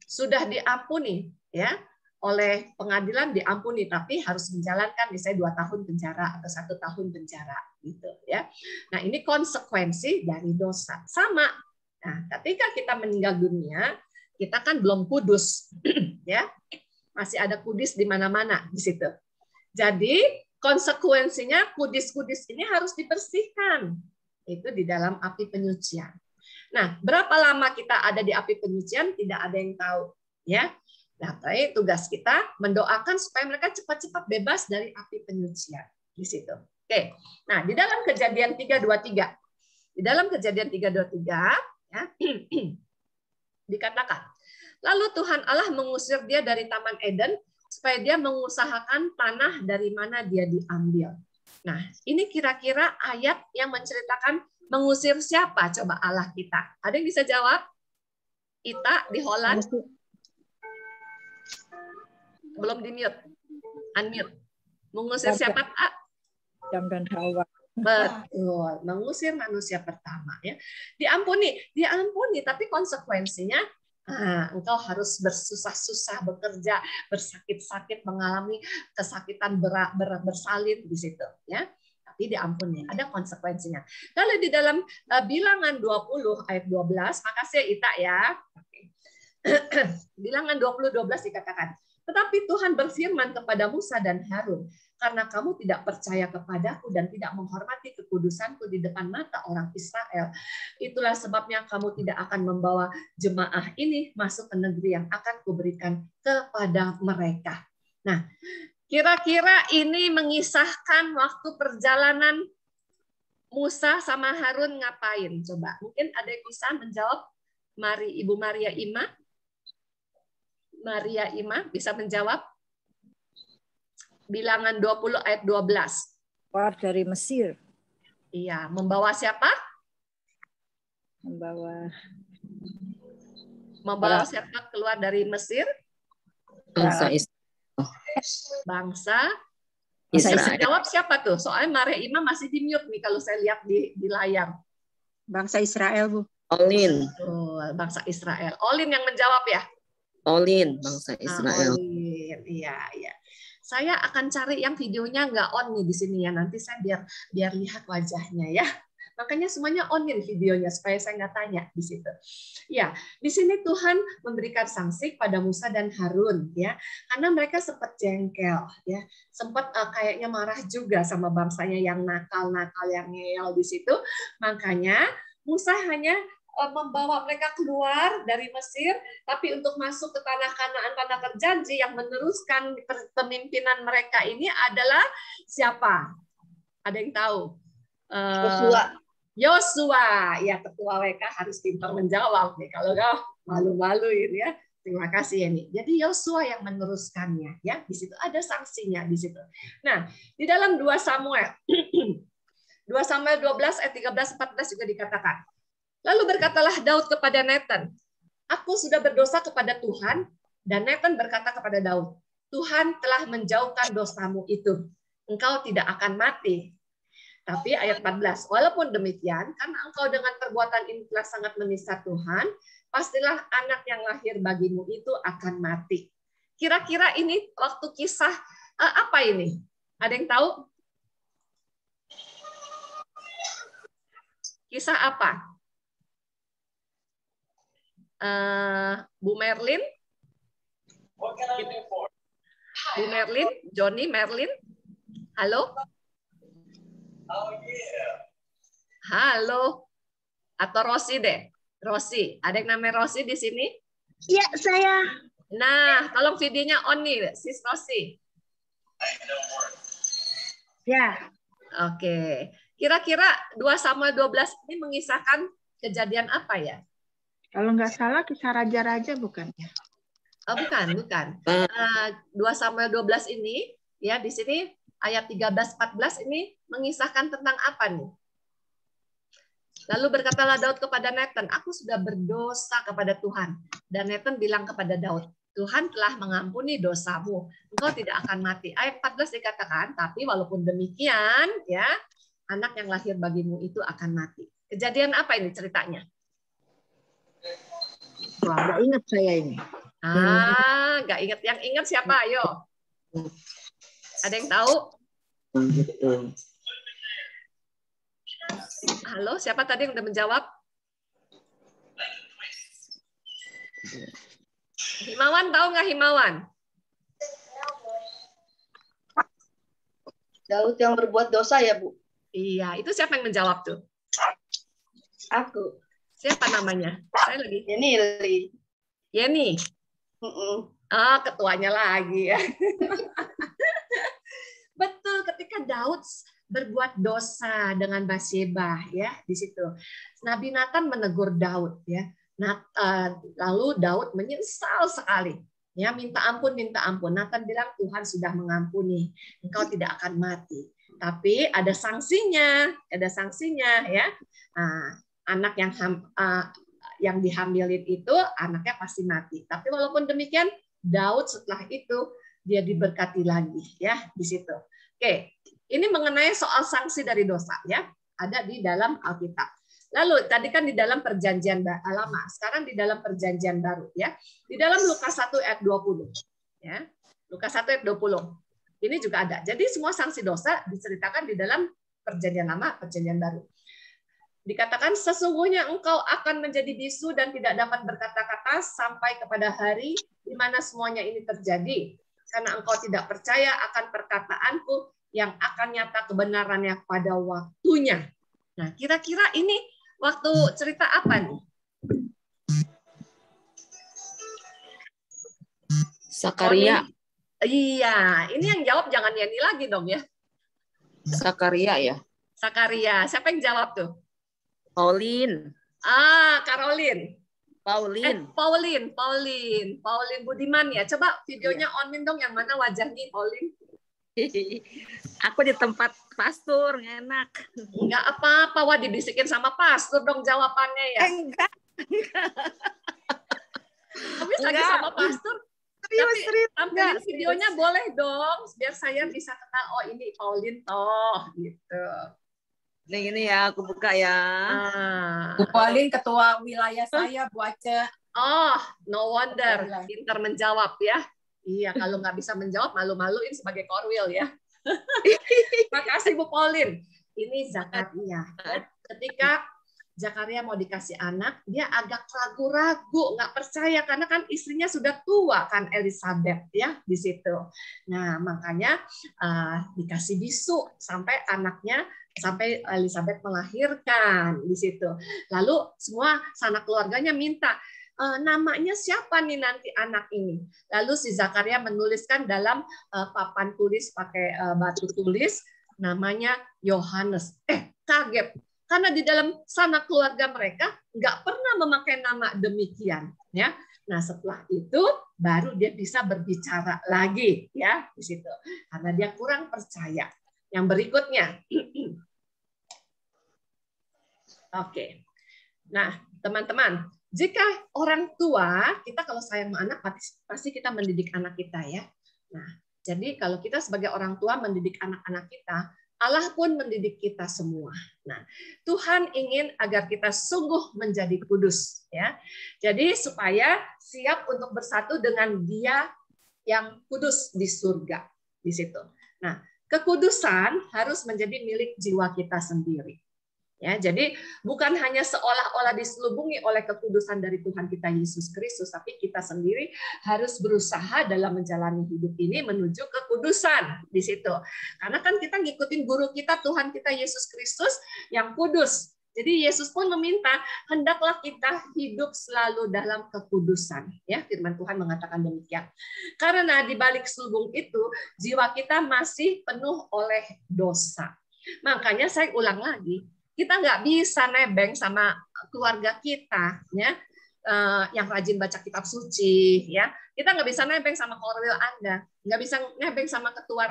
sudah diampuni, ya, oleh pengadilan diampuni, tapi harus menjalankan misalnya 2 tahun penjara atau 1 tahun penjara, gitu, ya. Nah, ini konsekuensi dari dosa. Sama. Nah, ketika kita meninggal dunia, kita kan belum kudus, ya. Masih ada kudis di mana-mana di situ. Jadi konsekuensinya kudis-kudis ini harus dibersihkan. Itu di dalam api penyucian. Nah, berapa lama kita ada di api penyucian tidak ada yang tahu, ya. Nah, tapi tugas kita mendoakan supaya mereka cepat-cepat bebas dari api penyucian di situ. Oke. Nah, di dalam Kejadian 3:23. Di dalam Kejadian 3:23 ya, dikatakan, lalu Tuhan Allah mengusir dia dari Taman Eden supaya dia mengusahakan tanah dari mana dia diambil. Nah, ini kira-kira ayat yang menceritakan mengusir siapa coba Allah kita? Ada yang bisa jawab? Ita di Holland? Belum di-mute. Unmute. Mengusir siapa, Pak? Adam dan Hawa. Betul, mengusir manusia pertama ya. Diampuni, tapi konsekuensinya engkau harus bersusah-susah bekerja, bersakit-sakit, mengalami kesakitan bersalin di situ ya. Tapi diampuni, ada konsekuensinya. Lalu di dalam Bilangan 20 ayat 12, makasih ya Ita ya. Bilangan 20:12 dikatakan, tetapi Tuhan berfirman kepada Musa dan Harun, karena kamu tidak percaya kepadaku dan tidak menghormati kekudusanku di depan mata orang Israel, itulah sebabnya kamu tidak akan membawa jemaah ini masuk ke negeri yang akan kuberikan kepada mereka. Nah, kira-kira ini mengisahkan waktu perjalanan Musa sama Harun ngapain? Coba, mungkin ada yang bisa menjawab. Mari Ibu Maria Ima. Maria Ima bisa menjawab. Bilangan 20 ayat 12. Keluar dari Mesir. Iya, membawa siapa? Membawa siapa keluar dari Mesir? Bangsa Bangsa Israel. Jawab siapa tuh? Soalnya Maria Ima masih di mute nih kalau saya lihat di layar. Bangsa Israel, Bu. Olin. Bangsa Israel. Olin yang menjawab ya? Olin, bangsa Israel. Olin, iya. Saya akan cari yang videonya nggak on nih di sini ya. Nanti saya biar lihat wajahnya ya. Makanya semuanya on nih videonya supaya saya nggak tanya di situ. Ya, di sini Tuhan memberikan sanksi pada Musa dan Harun ya, karena mereka sempat jengkel ya, sempat kayaknya marah juga sama bangsanya yang nakal-nakal, yang ngeyel di situ. Makanya Musa hanya membawa mereka keluar dari Mesir, tapi untuk masuk ke tanah Kanaan, tanah terjanji, yang meneruskan kepemimpinan mereka ini adalah siapa? Ada yang tahu? Yosua, ya ketua WK harus pintar menjawab nih. Kalau nggak malu-maluin ya. Terima kasih ini. Jadi Yosua yang meneruskannya ya. Di situ ada sanksinya di situ. Nah, di dalam 2 Samuel 2 Samuel 12 ayat 13-14 juga dikatakan. Lalu berkatalah Daud kepada Nathan, aku sudah berdosa kepada Tuhan, dan Nathan berkata kepada Daud, Tuhan telah menjauhkan dosamu itu. Engkau tidak akan mati. Tapi ayat 14, walaupun demikian, karena engkau dengan perbuatan ini telah sangat menista Tuhan, pastilah anak yang lahir bagimu itu akan mati. Kira-kira ini waktu kisah apa ini? Ada yang tahu? Kisah apa? Bu Merlin? Bu Merlin? Johnny Merlin? Halo? Halo? Atau Rosi deh? Rosi. Ada yang namanya Rosi di sini? Iya, saya. Nah, tolong videonya on nih, Sis Rosi. Ya. Oke. Kira-kira 2 Samuel 12 ini mengisahkan kejadian apa ya? Kalau nggak salah kisah raja-raja bukan ya? Oh, bukan. 2 Samuel 12 ini ya di sini ayat 13-14 ini mengisahkan tentang apa nih? Lalu berkatalah Daud kepada Nathan, aku sudah berdosa kepada Tuhan. Dan Nathan bilang kepada Daud, Tuhan telah mengampuni dosamu. Engkau tidak akan mati. Ayat 14 dikatakan, tapi walaupun demikian ya, anak yang lahir bagimu itu akan mati. Kejadian apa ini ceritanya? Wah, nggak ingat saya ini. Nggak ingat. Yang ingat siapa? Ayo. Ada yang tahu? Halo, siapa tadi yang udah menjawab? Himawan tahu nggak Himawan? Daud yang berbuat dosa ya, Bu? Iya, itu siapa yang menjawab tuh? Aku. Siapa namanya? Saya lagi. Yeni. Yeni. Ketuanya lagi ya. Betul, ketika Daud berbuat dosa dengan Batsyeba ya di situ. Nabi Nathan menegur Daud ya. Lalu Daud menyesal sekali. Ya, minta ampun. Nathan bilang Tuhan sudah mengampuni. Engkau tidak akan mati. Tapi ada sanksinya ya. Anak yang dihamilin itu anaknya pasti mati. Tapi walaupun demikian Daud setelah itu dia diberkati lagi ya di situ. Oke, ini mengenai soal sanksi dari dosa ya. Ada di dalam Alkitab. Lalu tadi kan di dalam perjanjian lama, sekarang di dalam perjanjian baru ya. Di dalam Lukas 1 ayat 20 ya. Lukas 1 ayat 20. Ini juga ada. Jadi semua sanksi dosa diceritakan di dalam perjanjian lama, perjanjian baru. Dikatakan sesungguhnya engkau akan menjadi bisu dan tidak dapat berkata-kata sampai kepada hari di mana semuanya ini terjadi. Karena engkau tidak percaya akan perkataanku yang akan nyata kebenarannya pada waktunya. Nah, kira-kira ini waktu cerita apa nih? Sakaria. Iya, ini yang jawab jangan Yeni lagi dong ya. Sakaria ya. Sakaria. Siapa yang jawab tuh? Pauline. Caroline. Pauline. Pauline Budiman ya. Coba videonya onin dong yang mana wajahnya Pauline. Aku di tempat pastor, enak. Enggak apa-apa, wah dibisikin sama pastor dong jawabannya ya. Enggak. Habis lagi sama pastor. Tapi tampilin videonya boleh dong, biar saya bisa kenal. Oh ini Pauline toh, gitu. Ini ya, aku buka ya. Bu Pauline ketua wilayah saya, Bu Ace. Oh, no wonder, pintar menjawab ya. Iya, kalau nggak bisa menjawab, malu-maluin sebagai korwil ya. Makasih Bu Pauline. Ini Zakaria. Ketika Zakaria mau dikasih anak, dia agak ragu-ragu, nggak percaya karena kan istrinya sudah tua kan Elizabeth ya di situ. Nah makanya dikasih bisu sampai Elizabeth melahirkan di situ. Lalu semua sanak keluarganya minta namanya siapa nih nanti anak ini. Lalu si Zakaria menuliskan dalam papan tulis pakai batu tulis namanya Yohanes. Kaget. Karena di dalam sanak keluarga mereka nggak pernah memakai nama demikian, ya. Nah setelah itu baru dia bisa berbicara lagi, ya di situ. Karena dia kurang percaya. Yang berikutnya, oke. Nah teman-teman, jika orang tua kita kalau sayang sama anak pasti kita mendidik anak kita, ya. Nah jadi kalau kita sebagai orang tua mendidik anak-anak kita, Allah pun mendidik kita semua. Nah, Tuhan ingin agar kita sungguh menjadi kudus, ya. Jadi supaya siap untuk bersatu dengan Dia yang kudus di surga di situ. Nah, kekudusan harus menjadi milik jiwa kita sendiri. Ya, jadi bukan hanya seolah-olah diselubungi oleh kekudusan dari Tuhan kita Yesus Kristus, tapi kita sendiri harus berusaha dalam menjalani hidup ini menuju kekudusan di situ. Karena kan kita ngikutin guru kita Tuhan kita Yesus Kristus yang kudus. Jadi Yesus pun meminta hendaklah kita hidup selalu dalam kekudusan. Ya, firman Tuhan mengatakan demikian. Karena di balik selubung itu jiwa kita masih penuh oleh dosa. Makanya saya ulang lagi. Kita nggak bisa nebeng sama keluarga kita, ya, yang rajin baca kitab suci, ya. Kita nggak bisa nebeng sama korwil Anda, nggak bisa nebeng sama ketua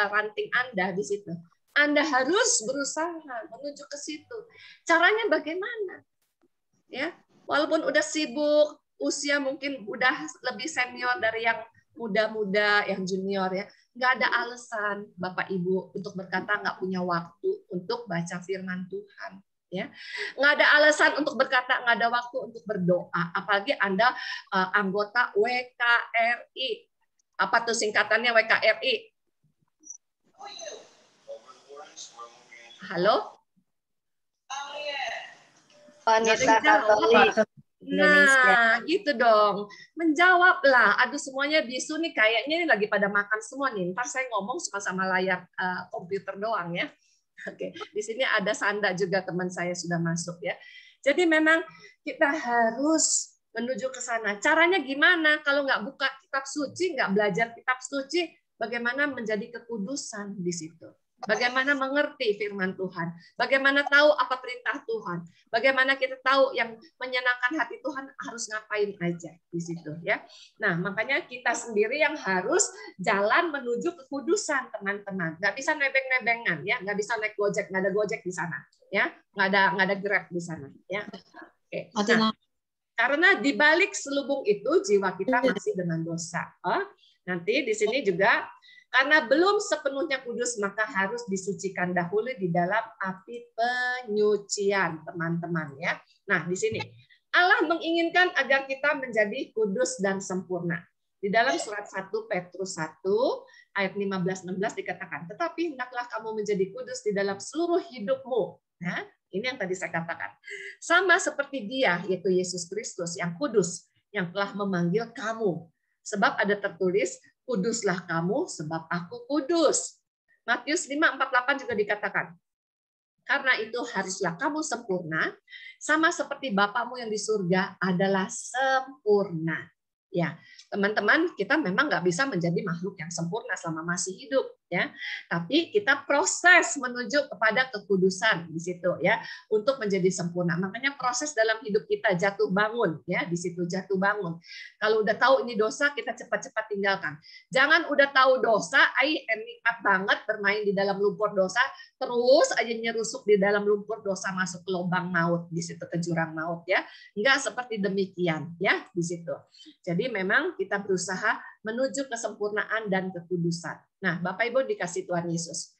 ranting Anda di situ. Anda harus berusaha menuju ke situ. Caranya bagaimana? Ya, walaupun udah sibuk, usia mungkin udah lebih senior dari yang muda-muda, yang junior, ya. Nggak ada alasan Bapak Ibu untuk berkata nggak punya waktu untuk baca firman Tuhan, ya. Nggak ada alasan untuk berkata nggak ada waktu untuk berdoa, apalagi Anda anggota WKRI. Apa tuh singkatannya WKRI? Halo? Wanita Katolik Indonesia. Nah, gitu dong. Menjawablah. Aduh, semuanya bisu nih. Kayaknya ini lagi pada makan semua nih. Ntar saya ngomong suka sama layar komputer doang ya. Oke, di sini ada Sanda juga teman saya sudah masuk ya. Jadi memang kita harus menuju ke sana. Caranya gimana? Kalau nggak buka kitab suci, nggak belajar kitab suci, bagaimana menjadi kekudusan di situ? Bagaimana mengerti firman Tuhan? Bagaimana tahu apa perintah Tuhan? Bagaimana kita tahu yang menyenangkan hati Tuhan harus ngapain aja di situ ya. Nah, makanya kita sendiri yang harus jalan menuju kekudusan, teman-teman. Nggak bisa nebeng-nebengan ya, nggak bisa naik Gojek, nggak ada Gojek di sana ya, nggak ada Grab di sana ya. Oke. Nah, karena di balik selubung itu jiwa kita masih dengan dosa. Nanti di sini juga karena belum sepenuhnya kudus, maka harus disucikan dahulu di dalam api penyucian, teman-teman ya. Nah, di sini Allah menginginkan agar kita menjadi kudus dan sempurna. Di dalam surat 1 Petrus 1 ayat 15-16 dikatakan, tetapi hendaklah kamu menjadi kudus di dalam seluruh hidupmu. Nah, ini yang tadi saya katakan. Sama seperti Dia, yaitu Yesus Kristus yang kudus, yang telah memanggil kamu. Sebab ada tertulis, kuduslah kamu sebab aku kudus. Matius 5:48 juga dikatakan, karena itu haruslah kamu sempurna, sama seperti Bapamu yang di surga adalah sempurna. Ya, teman-teman, kita memang nggak bisa menjadi makhluk yang sempurna selama masih hidup, ya. Tapi kita proses menuju kepada kekudusan di situ, ya, untuk menjadi sempurna. Makanya proses dalam hidup kita jatuh bangun, ya, di situ jatuh bangun. Kalau udah tahu ini dosa, kita cepat-cepat tinggalkan. Jangan udah tahu dosa, nikmat banget bermain di dalam lumpur dosa, terus aja nyerusuk di dalam lumpur dosa masuk ke lubang maut di situ, ke jurang maut, ya. Enggak seperti demikian, ya, di situ. Jadi memang kita berusaha menuju kesempurnaan dan kekudusan. Nah, Bapak Ibu dikasih Tuhan Yesus.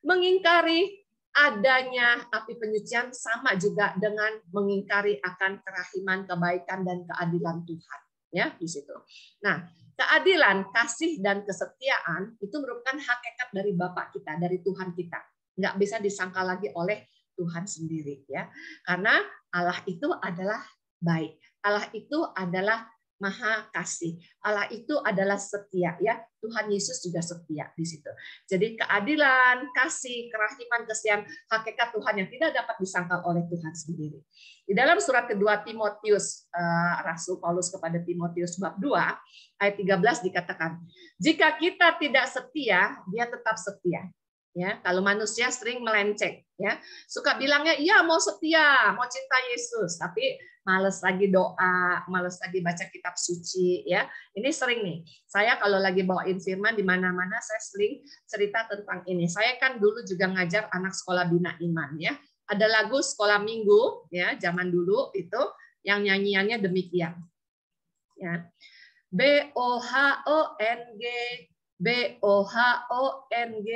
Mengingkari adanya api penyucian sama juga dengan mengingkari akan kerahiman, kebaikan, dan keadilan Tuhan. Ya, di situ. Nah, keadilan, kasih, dan kesetiaan itu merupakan hakikat dari Bapa kita, dari Tuhan kita. Nggak bisa disangka lagi oleh Tuhan sendiri, ya. Karena Allah itu adalah baik. Allah itu adalah Maha kasih. Allah itu adalah setia, ya. Tuhan Yesus juga setia di situ. Jadi keadilan, kasih, kerahiman, kesetiaan, hakikat Tuhan yang tidak dapat disangkal oleh Tuhan sendiri. Di dalam surat kedua Timotius, Rasul Paulus kepada Timotius bab 2 ayat 13 dikatakan, jika kita tidak setia, dia tetap setia. Ya, kalau manusia sering melenceng, ya, suka bilangnya iya mau setia, mau cinta Yesus, tapi males lagi doa, males lagi baca kitab suci, ya. Ini sering nih. Saya kalau lagi bawain firman di mana-mana saya sering cerita tentang ini. Saya kan dulu juga ngajar anak sekolah bina iman, ya. Ada lagu sekolah minggu, ya, zaman dulu itu yang nyanyiannya demikian. Ya. BOHONG, BOHONG.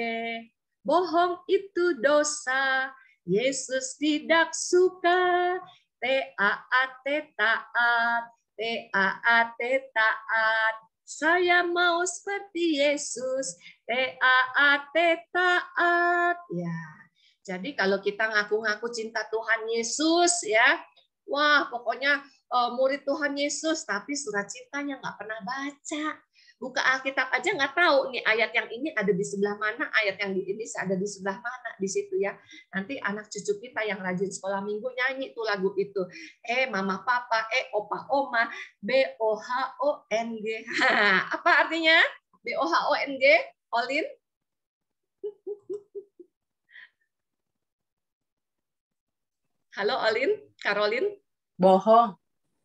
Bohong itu dosa, Yesus tidak suka. TAAT taat, TAAT taat. Saya mau seperti Yesus, TAAT taat. Ya, jadi kalau kita ngaku-ngaku cinta Tuhan Yesus, ya, wah pokoknya murid Tuhan Yesus, tapi surat cintanya nggak pernah baca. Buka Alkitab aja nggak tahu nih ayat yang ini ada di sebelah mana, ayat yang di ini ada di sebelah mana di situ, ya. Nanti anak cucu kita yang rajin sekolah minggu nyanyi tuh lagu itu. Mama papa, opa oma, BOHONG. Apa artinya? BOHONG, Olin? Halo Olin, Karolin? Bohong.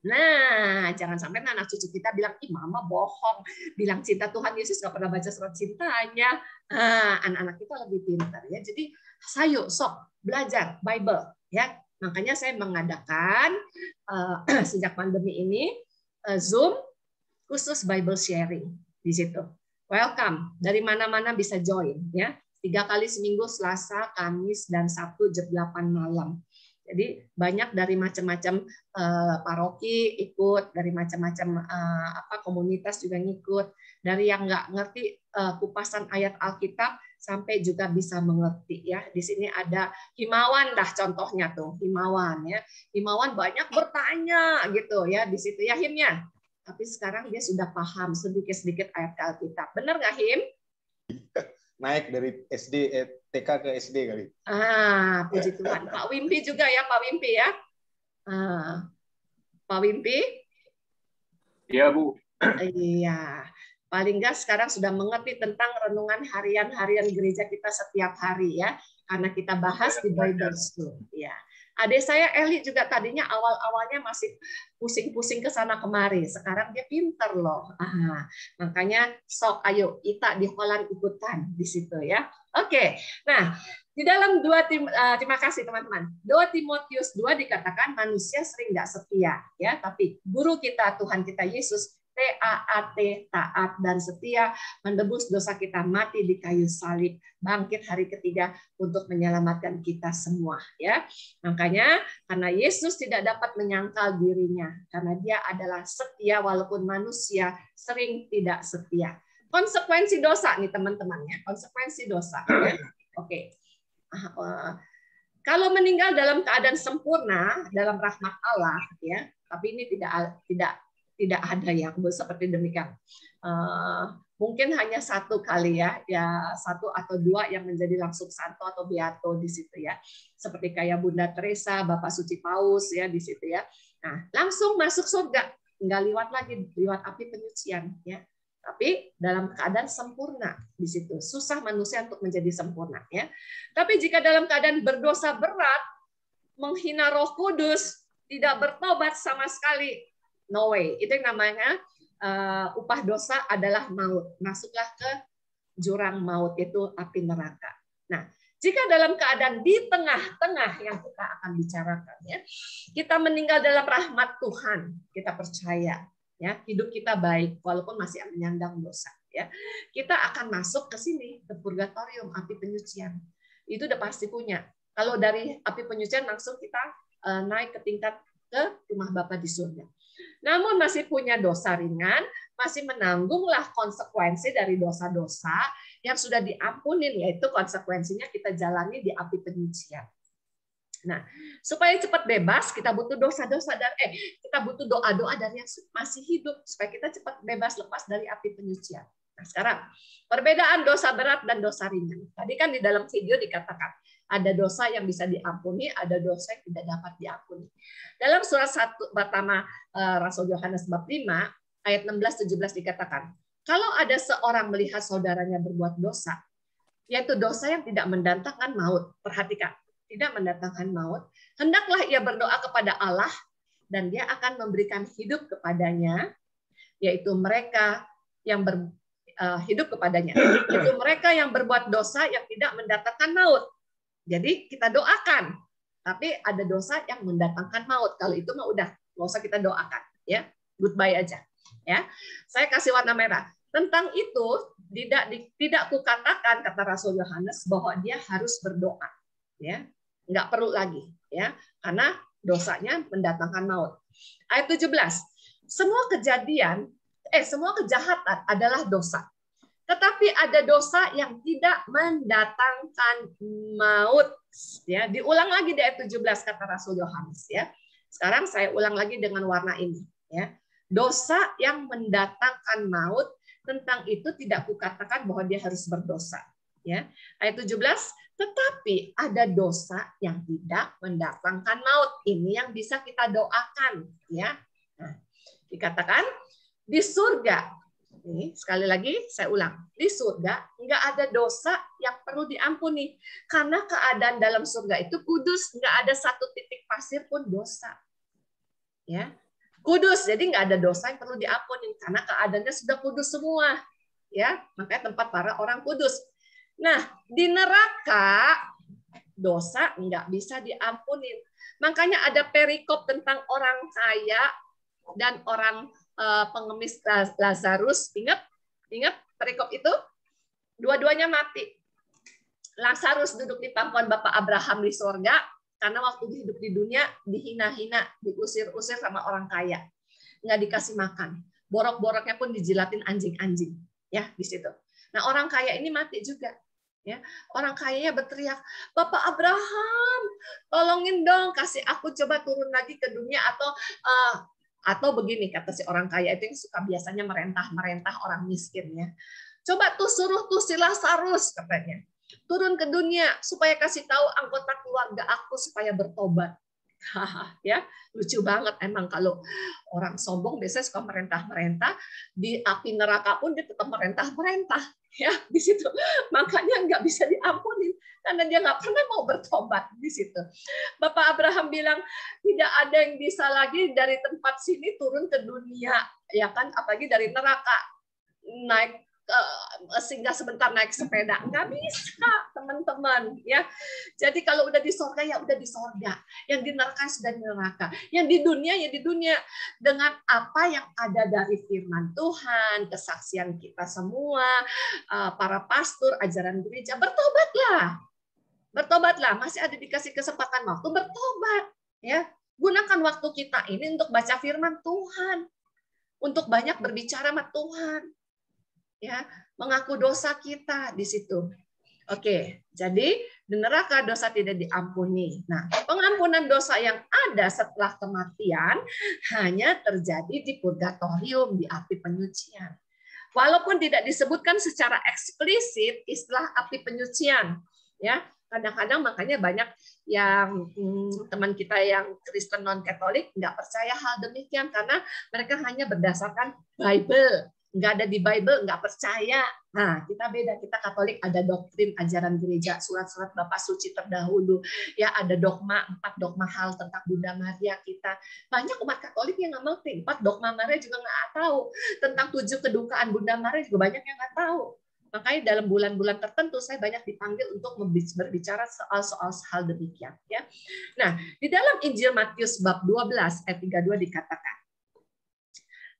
Nah, jangan sampai anak cucu kita bilang, ih mama bohong, bilang cinta Tuhan Yesus nggak pernah baca surat cintanya. Nah, anak-anak kita lebih pintar, ya. Jadi, sayo sok belajar Bible, ya. Makanya saya mengadakan sejak pandemi ini Zoom khusus Bible sharing di situ. Welcome, dari mana-mana bisa join, ya. 3 kali seminggu, Selasa, Kamis, dan Sabtu jam 8 malam. Jadi banyak dari macam-macam paroki ikut, dari macam-macam komunitas juga ngikut, dari yang nggak ngerti kupasan ayat Alkitab sampai juga bisa mengerti, ya. Di sini ada Himawan dah contohnya tuh, Himawan, ya. Himawan banyak bertanya gitu, ya, di situ, ya Himnya. Tapi sekarang dia sudah paham sedikit-sedikit ayat Alkitab. Benar nggak Him? Naik dari TK ke SD kali. Puji Tuhan. Pak Wimpi juga ya, Pak Wimpi ya. Pak Wimpi? Iya, Bu. Iya. Paling nggak sekarang sudah mengerti tentang renungan harian gereja kita setiap hari ya. Karena kita bahas di Bible School. Ya. Adik saya Eli juga tadinya awal-awalnya masih pusing-pusing ke sana kemari. Sekarang dia pinter loh. Makanya sok ayo kita di Holland ikutan di situ ya. Oke. Nah, di dalam terima kasih teman-teman. 2 Timotius 2 dikatakan manusia sering nggak setia ya, tapi guru kita Tuhan kita Yesus TAAT, taat dan setia, menebus dosa kita mati di kayu salib, bangkit hari ketiga untuk menyelamatkan kita semua ya. Makanya karena Yesus tidak dapat menyangkal dirinya karena dia adalah setia walaupun manusia sering tidak setia. Konsekuensi dosa nih teman-teman ya, konsekuensi dosa ya. Oke. Kalau meninggal dalam keadaan sempurna dalam rahmat Allah ya, tapi ini tidak ada yang seperti demikian. Mungkin hanya satu kali ya, satu atau dua yang menjadi langsung santo atau beato di situ ya. Seperti kayak Bunda Teresa, Bapak Suci Paus ya di situ ya. Nah, langsung masuk surga, nggak lewat api penyucian ya. Tapi dalam keadaan sempurna di situ. Susah manusia untuk menjadi sempurna ya. Tapi jika dalam keadaan berdosa berat, menghina Roh Kudus, tidak bertobat sama sekali, no way. Itu yang namanya upah dosa adalah maut. Masuklah ke jurang maut, itu api neraka. Nah, jika dalam keadaan di tengah-tengah yang kita akan bicarakan ya, kita meninggal dalam rahmat Tuhan, kita percaya ya, hidup kita baik walaupun masih menyandang dosa ya. Kita akan masuk ke sini, ke purgatorium, api penyucian. Itu udah pasti punya. Kalau dari api penyucian langsung kita naik ke tingkat ke rumah Bapa di surga. Namun masih punya dosa ringan, masih menanggunglah konsekuensi dari dosa-dosa yang sudah diampunin, yaitu konsekuensinya kita jalani di api penyucian. Nah, supaya cepat bebas, kita butuh dosa-dosa kita butuh doa-doa dari yang masih hidup supaya kita cepat bebas lepas dari api penyucian. Nah, sekarang perbedaan dosa berat dan dosa ringan. Tadi kan di dalam video dikatakan ada dosa yang bisa diampuni, ada dosa yang tidak dapat diampuni. Dalam surat 1 pertama Rasul Yohanes bab 5 ayat 16-17 dikatakan, kalau ada seorang melihat saudaranya berbuat dosa, yaitu dosa yang tidak mendatangkan maut, perhatikan, tidak mendatangkan maut, hendaklah ia berdoa kepada Allah dan dia akan memberikan hidup kepadanya, yaitu mereka yang hidup kepadanya, yaitu mereka yang berbuat dosa yang tidak mendatangkan maut. Jadi kita doakan, tapi ada dosa yang mendatangkan maut. Kalau itu mah udah nggak usah kita doakan, ya, goodbye aja. Ya, saya kasih warna merah. Tentang itu tidak kukatakan kata Rasul Yohanes bahwa dia harus berdoa, ya, nggak perlu lagi, ya, karena dosanya mendatangkan maut. Ayat 17, semua kejahatan adalah dosa. Tetapi ada dosa yang tidak mendatangkan maut. Ya, diulang lagi di ayat 17 kata Rasul Yohanes. Ya, sekarang saya ulang lagi dengan warna ini. Ya, dosa yang mendatangkan maut, tentang itu tidak kukatakan bahwa dia harus berdosa. Ya, ayat 17. Tetapi ada dosa yang tidak mendatangkan maut. Ini yang bisa kita doakan. Ya, nah, dikatakan di surga. Ini sekali lagi saya ulang, di surga nggak ada dosa yang perlu diampuni karena keadaan dalam surga itu kudus, nggak ada satu titik pasir pun dosa, ya, kudus, jadi nggak ada dosa yang perlu diampuni karena keadaannya sudah kudus semua, ya, makanya tempat para orang kudus. Nah, di neraka dosa nggak bisa diampuni, makanya ada perikop tentang orang kaya dan orang pengemis Lazarus, ingat perikop itu, dua-duanya mati. Lazarus duduk di pangkuan Bapak Abraham di surga karena waktu hidup di dunia dihina-hina, diusir-usir sama orang kaya, nggak dikasih makan, borok-boroknya pun dijilatin anjing-anjing, ya di situ. Nah orang kaya ini mati juga, ya, orang kayanya berteriak, Bapak Abraham, tolongin dong, kasih aku coba turun lagi ke dunia atau begini kata si orang kaya itu yang suka biasanya merentah orang miskin ya. Coba suruh si Lazarus katanya turun ke dunia supaya kasih tahu anggota keluarga aku supaya bertobat. Ya, lucu banget emang kalau orang sombong biasanya suka merentah-merentah, di api neraka pun dia tetap merentah-merentah ya di situ. Makanya nggak bisa diampunin karena dia nggak pernah mau bertobat di situ. Bapak Abraham bilang tidak ada yang bisa lagi dari tempat sini turun ke dunia, ya kan, apalagi dari neraka naik singgah sebentar naik sepeda, nggak bisa teman-teman ya. Jadi kalau udah di sorga ya udah di sorga, yang di neraka sudah di neraka, yang di dunia ya di dunia, dengan apa yang ada dari firman Tuhan, kesaksian kita semua, para pastor, ajaran gereja, bertobatlah, masih ada dikasih kesempatan waktu bertobat ya. Gunakan waktu kita ini untuk baca firman Tuhan, untuk banyak berbicara sama Tuhan. Ya, mengaku dosa kita di situ. Oke, jadi di neraka dosa tidak diampuni. Nah, pengampunan dosa yang ada setelah kematian hanya terjadi di purgatorium, di api penyucian. Walaupun tidak disebutkan secara eksplisit istilah api penyucian, ya. Kadang-kadang makanya banyak yang teman kita yang Kristen non-Katolik nggak percaya hal demikian karena mereka hanya berdasarkan Bible. Nggak ada di Bible, nggak percaya. Nah, kita beda. Kita Katolik ada doktrin, ajaran gereja, surat-surat Bapak Suci terdahulu. Ya, ada dogma, 4 dogma hal tentang Bunda Maria kita. Banyak umat Katolik yang nggak mengerti. 4 dogma Maria juga nggak tahu. Tentang 7 kedukaan Bunda Maria juga banyak yang nggak tahu. Makanya dalam bulan-bulan tertentu saya banyak dipanggil untuk berbicara soal hal demikian. Ya. Nah, di dalam Injil Matius bab 12 ayat 32 dikatakan,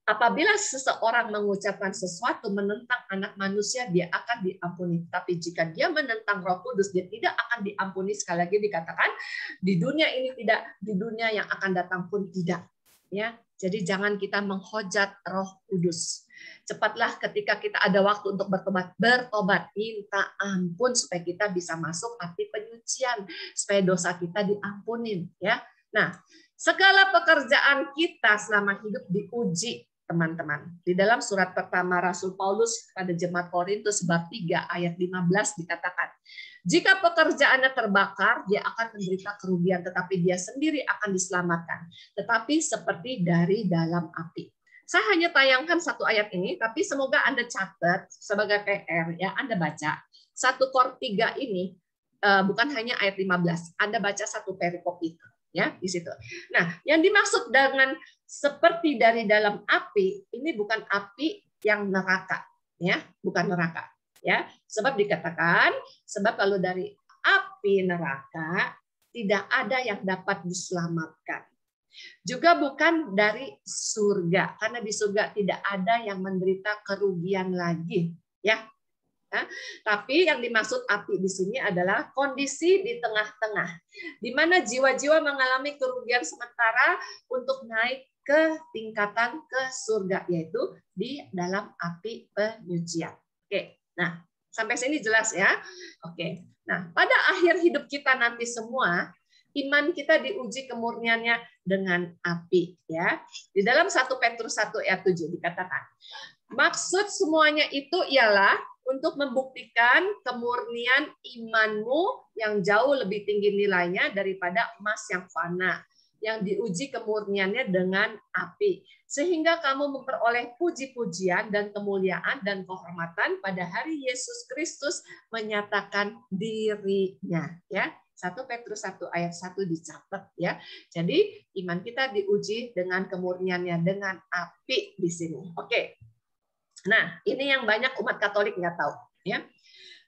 apabila seseorang mengucapkan sesuatu menentang anak manusia, dia akan diampuni. Tapi jika dia menentang Roh Kudus, dia tidak akan diampuni. Sekali lagi dikatakan, di dunia ini tidak, di dunia yang akan datang pun tidak. Ya, jadi jangan kita menghujat Roh Kudus. Cepatlah ketika kita ada waktu untuk bertobat, minta ampun supaya kita bisa masuk api penyucian, supaya dosa kita diampunin. Ya, nah, segala pekerjaan kita selama hidup diuji. Teman-teman, di dalam surat pertama Rasul Paulus pada jemaat Korintus bab 3 ayat 15 dikatakan, jika pekerjaannya terbakar, dia akan menderita kerugian, tetapi dia sendiri akan diselamatkan, tetapi seperti dari dalam api. Saya hanya tayangkan satu ayat ini, tapi semoga Anda catat sebagai PR, ya, Anda baca. 1 Kor 3 ini bukan hanya ayat 15, Anda baca satu perikop itu. Ya, di situ. Nah, yang dimaksud dengan seperti dari dalam api, ini bukan api yang neraka, ya, bukan neraka, ya. Sebab dikatakan, sebab kalau dari api neraka tidak ada yang dapat diselamatkan. Juga bukan dari surga, karena di surga tidak ada yang menderita kerugian lagi, ya. Ya, tapi yang dimaksud api di sini adalah kondisi di tengah-tengah, di mana jiwa-jiwa mengalami kerugian sementara untuk naik ke tingkatan ke surga, yaitu di dalam api penyucian. Oke, nah sampai sini jelas ya. Oke, nah pada akhir hidup kita nanti semua, iman kita diuji kemurniannya dengan api. Ya, di dalam 1 Petrus 1 ayat 7 dikatakan, maksud semuanya itu ialah untuk membuktikan kemurnian imanmu yang jauh lebih tinggi nilainya daripada emas yang fana, yang diuji kemurniannya dengan api, sehingga kamu memperoleh puji-pujian dan kemuliaan dan kehormatan pada hari Yesus Kristus menyatakan dirinya. Ya, 1 Petrus 1 ayat 1 dicatat ya. Jadi iman kita diuji dengan kemurniannya dengan api di sini. Oke. Nah, ini yang banyak umat Katolik nggak tahu. Ya,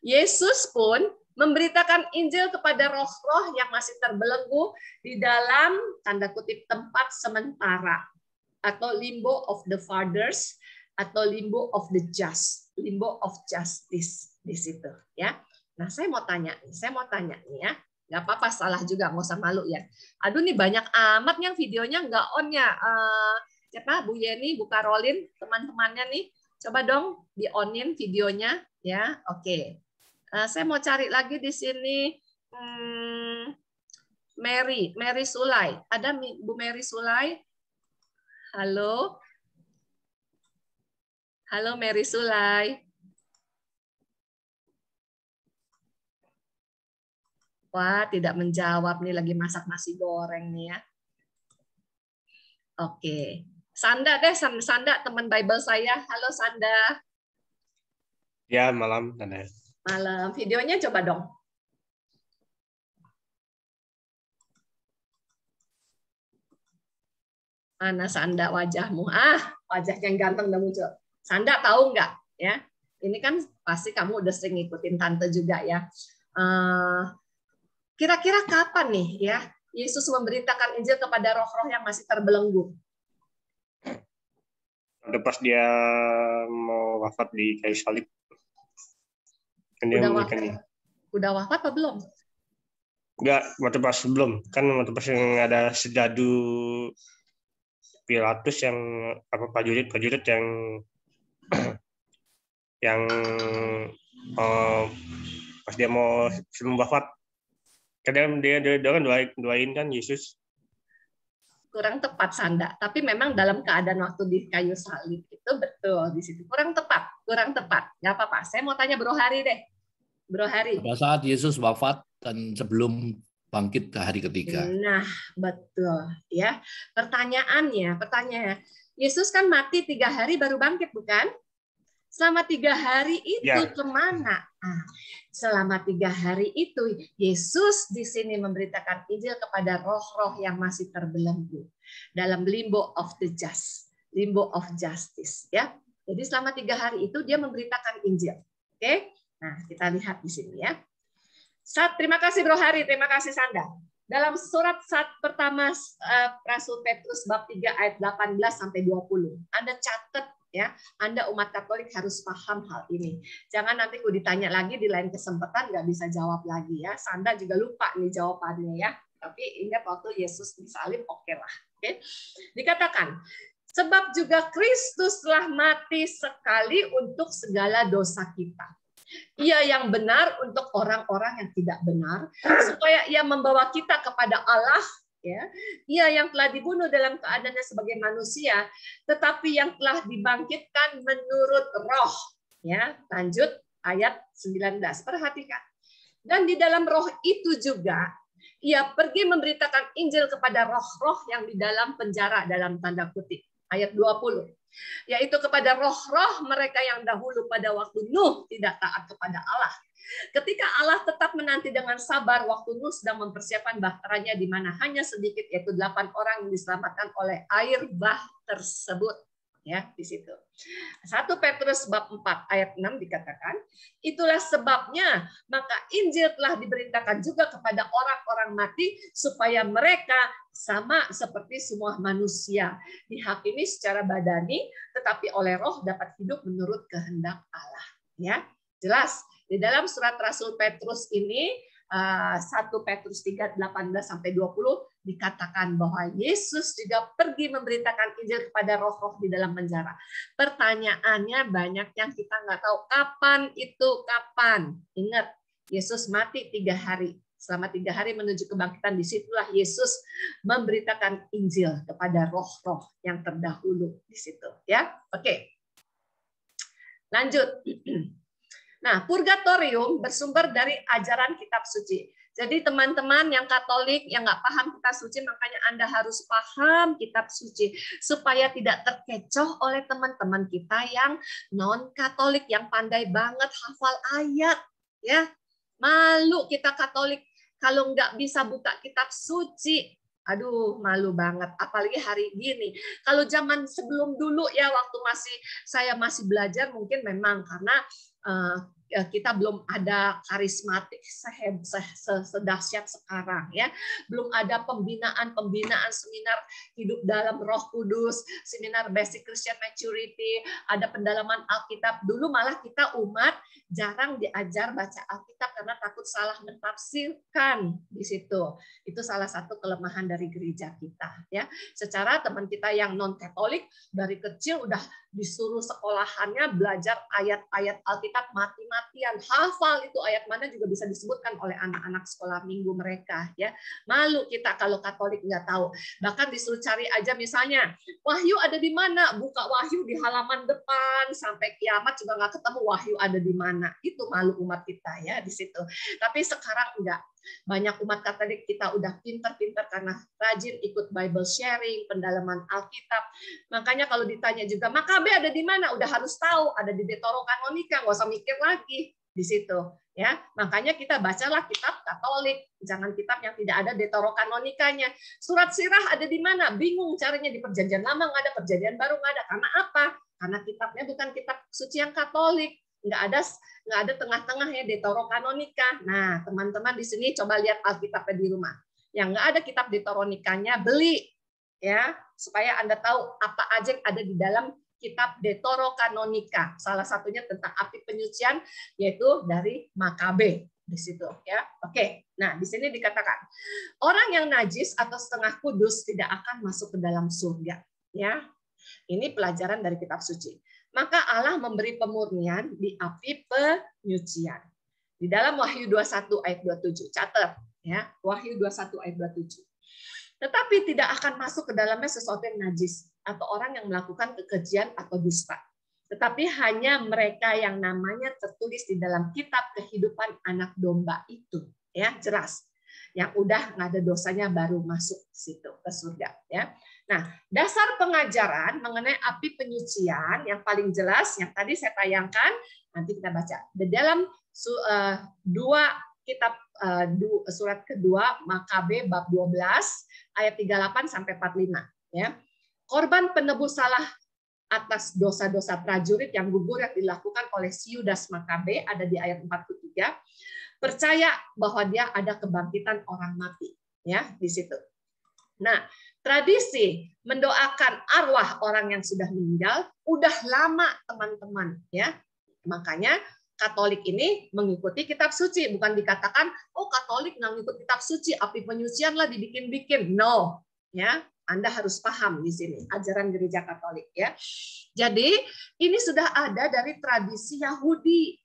Yesus pun memberitakan Injil kepada roh-roh yang masih terbelenggu di dalam tanda kutip tempat sementara atau limbo of the fathers atau limbo of the just, limbo of justice di situ. Ya, nah saya mau tanya nih ya, nggak apa-apa salah juga, nggak usah malu ya. Aduh nih banyak amat yang videonya nggak on ya. Siapa? Bu Yeni, Bu Karolin, teman-temannya nih. Coba dong di-onin videonya ya. Oke. Saya mau cari lagi di sini Mary Sulai. Ada Bu Mary Sulai? Halo. Halo Mary Sulai. Wah, tidak menjawab nih, lagi masak nasi goreng nih ya. Oke. Sanda deh, Sanda teman Bible saya. Halo Sanda. Ya, malam, Tanda. Malam. Videonya coba dong. Mana Sanda wajahmu? Wajah yang ganteng udah muncul. Sanda tahu nggak? Ya, ini kan pasti kamu udah sering ngikutin tante juga ya. Kira-kira kapan nih ya Yesus memberitakan Injil kepada roh-roh yang masih terbelenggu? Udah pas dia mau wafat di kayu salib. Kan dia Udah wafat apa belum? Enggak, waktu pas belum. Kan waktu pas yang ada sejadu Pilatus yang prajurit yang yang pas dia mau sebelum wafat, kadang dia kan doain kan Yesus. Kurang tepat Sanda, tapi memang dalam keadaan waktu di kayu salib itu betul di situ kurang tepat. Nggak apa-apa. Saya mau tanya Bro Hari deh. Bro Hari. Pada saat Yesus wafat dan sebelum bangkit ke hari ketiga. Nah, betul ya. Pertanyaannya, Yesus kan mati 3 hari baru bangkit, bukan? Selama 3 hari itu kemana? Selama 3 hari itu Yesus di sini memberitakan Injil kepada roh-roh yang masih terbelenggu dalam limbo of the just, limbo of justice, ya. Jadi selama 3 hari itu dia memberitakan Injil. Oke? Nah, kita lihat di sini ya. Terima kasih Bro Hari, terima kasih Sanda. Dalam surat pertama Rasul Petrus bab 3 ayat 18 sampai 20. Anda catat ya, Anda umat Katolik harus paham hal ini. Jangan nanti aku ditanya lagi di lain kesempatan nggak bisa jawab lagi ya. Sanda juga lupa nih jawabannya ya. Tapi ingat waktu Yesus disalib, oke lah. Oke. Dikatakan, sebab juga Kristus telah mati sekali untuk segala dosa kita. Ia yang benar untuk orang-orang yang tidak benar, supaya ia membawa kita kepada Allah. Ya, ia yang telah dibunuh dalam keadaannya sebagai manusia, tetapi yang telah dibangkitkan menurut Roh. Ya, lanjut ayat 19. Perhatikan. Dan di dalam Roh itu juga ia pergi memberitakan Injil kepada roh-roh yang di dalam penjara, dalam tanda kutip. Ayat 20. Yaitu kepada roh-roh mereka yang dahulu pada waktu Nuh tidak taat kepada Allah. Ketika Allah tetap menanti dengan sabar waktu Nuh sedang mempersiapkan bahteranya di mana hanya sedikit, yaitu 8 orang yang diselamatkan oleh air bah tersebut. Ya, di situ. 1 Petrus bab 4 ayat 6 dikatakan, itulah sebabnya maka Injil telah diberitakan juga kepada orang-orang mati supaya mereka sama seperti semua manusia, dihakimi secara badani tetapi oleh roh dapat hidup menurut kehendak Allah. Ya, jelas di dalam surat Rasul Petrus ini 1 Petrus 3 18 sampai 20 dikatakan bahwa Yesus juga pergi memberitakan Injil kepada roh-roh di dalam penjara. Pertanyaannya banyak yang kita nggak tahu kapan itu kapan. Ingat, Yesus mati 3 hari. Selama 3 hari menuju kebangkitan, disitulah Yesus memberitakan Injil kepada roh-roh yang terdahulu di situ. Ya, oke. Lanjut. Nah, purgatorium bersumber dari ajaran kitab suci. Jadi teman-teman yang Katolik yang nggak paham kitab suci, makanya Anda harus paham kitab suci supaya tidak terkecoh oleh teman-teman kita yang non-Katolik yang pandai banget hafal ayat. Ya, malu kita Katolik kalau nggak bisa buka kitab suci. Aduh, malu banget. Apalagi hari gini. Kalau zaman sebelum dulu ya, waktu saya masih belajar, mungkin memang karena kita belum ada karismatik sedahsyat sekarang ya, belum ada pembinaan seminar hidup dalam Roh Kudus, seminar basic Christian maturity, ada pendalaman Alkitab. Dulu malah kita umat jarang diajar baca Alkitab karena takut salah mentafsirkan di situ. Itu salah satu kelemahan dari gereja kita ya. Secara teman kita yang non Katolik dari kecil udah disuruh sekolahannya belajar ayat-ayat Alkitab mati-matian, hafal itu ayat mana juga bisa disebutkan oleh anak-anak sekolah minggu mereka ya. Malu kita kalau Katolik nggak tahu. Bahkan disuruh cari aja misalnya Wahyu ada di mana, buka Wahyu di halaman depan sampai kiamat juga nggak ketemu Wahyu ada di mana. Itu malu umat kita ya di situ. Tapi sekarang enggak. Banyak umat Katolik kita udah pinter-pinter karena rajin ikut Bible sharing, pendalaman Alkitab. Makanya kalau ditanya juga, Makabe ada di mana? Udah harus tahu, ada di Deuterokanonika, nggak usah mikir lagi di situ. Ya, makanya kita bacalah kitab Katolik, jangan kitab yang tidak ada Deuterokanonikanya. Surat Sirah ada di mana? Bingung caranya, di Perjanjian Lama nggak ada, Perjanjian Baru nggak ada. Karena apa? Karena kitabnya bukan kitab suci yang Katolik. Nggak ada tengah-tengahnya Deuterokanonika. Nah, teman-teman di sini coba lihat Alkitabnya di rumah. Yang nggak ada kitab Deuteronikanya, beli ya, supaya Anda tahu apa aja yang ada di dalam kitab Deuterokanonika. Salah satunya tentang api penyucian, yaitu dari Makabe di situ ya. Oke. Nah, di sini dikatakan orang yang najis atau setengah kudus tidak akan masuk ke dalam surga ya. Ini pelajaran dari kitab suci. Maka Allah memberi pemurnian di api penyucian. Di dalam Wahyu 21 ayat 27. Catat ya, Wahyu 21 ayat 27. Tetapi tidak akan masuk ke dalamnya sesuatu yang najis atau orang yang melakukan kekejian atau dusta. Tetapi hanya mereka yang namanya tertulis di dalam kitab kehidupan anak domba itu. Ya, jelas. Yang udah nggak ada dosanya baru masuk situ ke surga ya. Nah, dasar pengajaran mengenai api penyucian yang paling jelas yang tadi saya tayangkan, nanti kita baca. Di dalam surat kedua Makabe bab 12 ayat 38 sampai 45 ya. Korban penebus salah atas dosa-dosa prajurit yang gugur yang dilakukan oleh si Yudas Makabe ada di ayat 43. Percaya bahwa dia ada kebangkitan orang mati ya di situ. Nah, tradisi mendoakan arwah orang yang sudah meninggal udah lama teman-teman ya. Makanya Katolik ini mengikuti kitab suci, bukan dikatakan oh Katolik nggak ngikut kitab suci, api penyucian lah dibikin-bikin. No, ya. Anda harus paham di sini ajaran gereja Katolik ya. Jadi ini sudah ada dari tradisi Yahudi,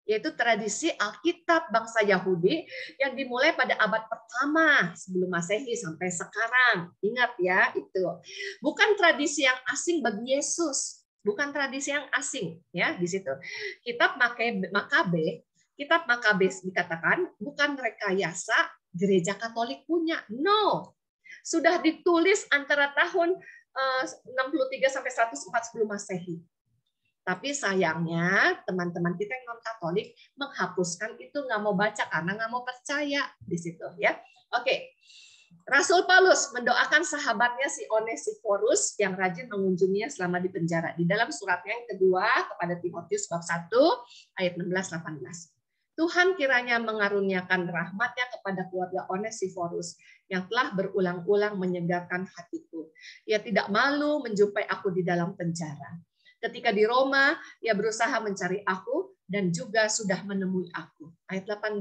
yaitu tradisi Alkitab bangsa Yahudi yang dimulai pada abad pertama sebelum Masehi sampai sekarang. Ingat ya, itu bukan tradisi yang asing bagi Yesus, bukan tradisi yang asing ya di situ. Kitab Makabe dikatakan bukan rekayasa gereja Katolik punya. No. Sudah ditulis antara tahun 63 sampai 104 sebelum Masehi. Tapi sayangnya teman-teman kita yang non-Katolik menghapuskan itu, nggak mau baca karena nggak mau percaya di situ ya. Oke, Rasul Paulus mendoakan sahabatnya si Onesiphorus yang rajin mengunjunginya selama di penjara. Di dalam suratnya yang kedua kepada Timotius bab 1 ayat 16-18. Tuhan kiranya mengaruniakan rahmat-Nya kepada keluarga Onesiphorus yang telah berulang-ulang menyegarkan hatiku. Ia tidak malu menjumpai aku di dalam penjara. Ketika di Roma, ia berusaha mencari aku dan juga sudah menemui aku. Ayat 18.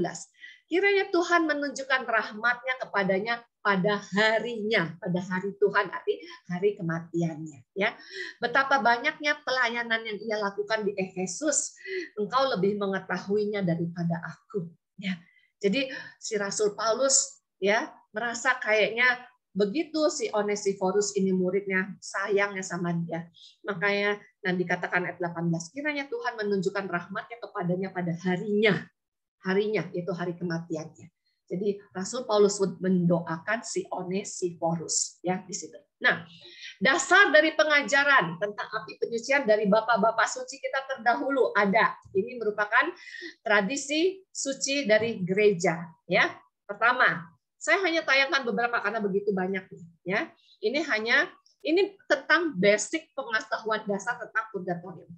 Kiranya Tuhan menunjukkan rahmat-Nya kepadanya pada harinya, pada hari Tuhan, arti hari kematiannya. Ya, betapa banyaknya pelayanan yang ia lakukan di Efesus, engkau lebih mengetahuinya daripada aku. Ya, jadi si Rasul Paulus ya merasa kayaknya begitu si Onesiphorus ini muridnya sayangnya sama dia, makanya nanti dikatakan ayat 18, kiranya Tuhan menunjukkan rahmat-Nya kepadanya pada harinya, yaitu hari kematiannya. Jadi Rasul Paulus mendoakan si Onesiphorus ya di situ. Nah, dasar dari pengajaran tentang api penyucian dari bapak-bapak suci kita terdahulu ada. Ini merupakan tradisi suci dari gereja ya. Pertama, saya hanya tayangkan beberapa karena begitu banyak ya. Ini tentang basic pengetahuan dasar tentang purgatorium.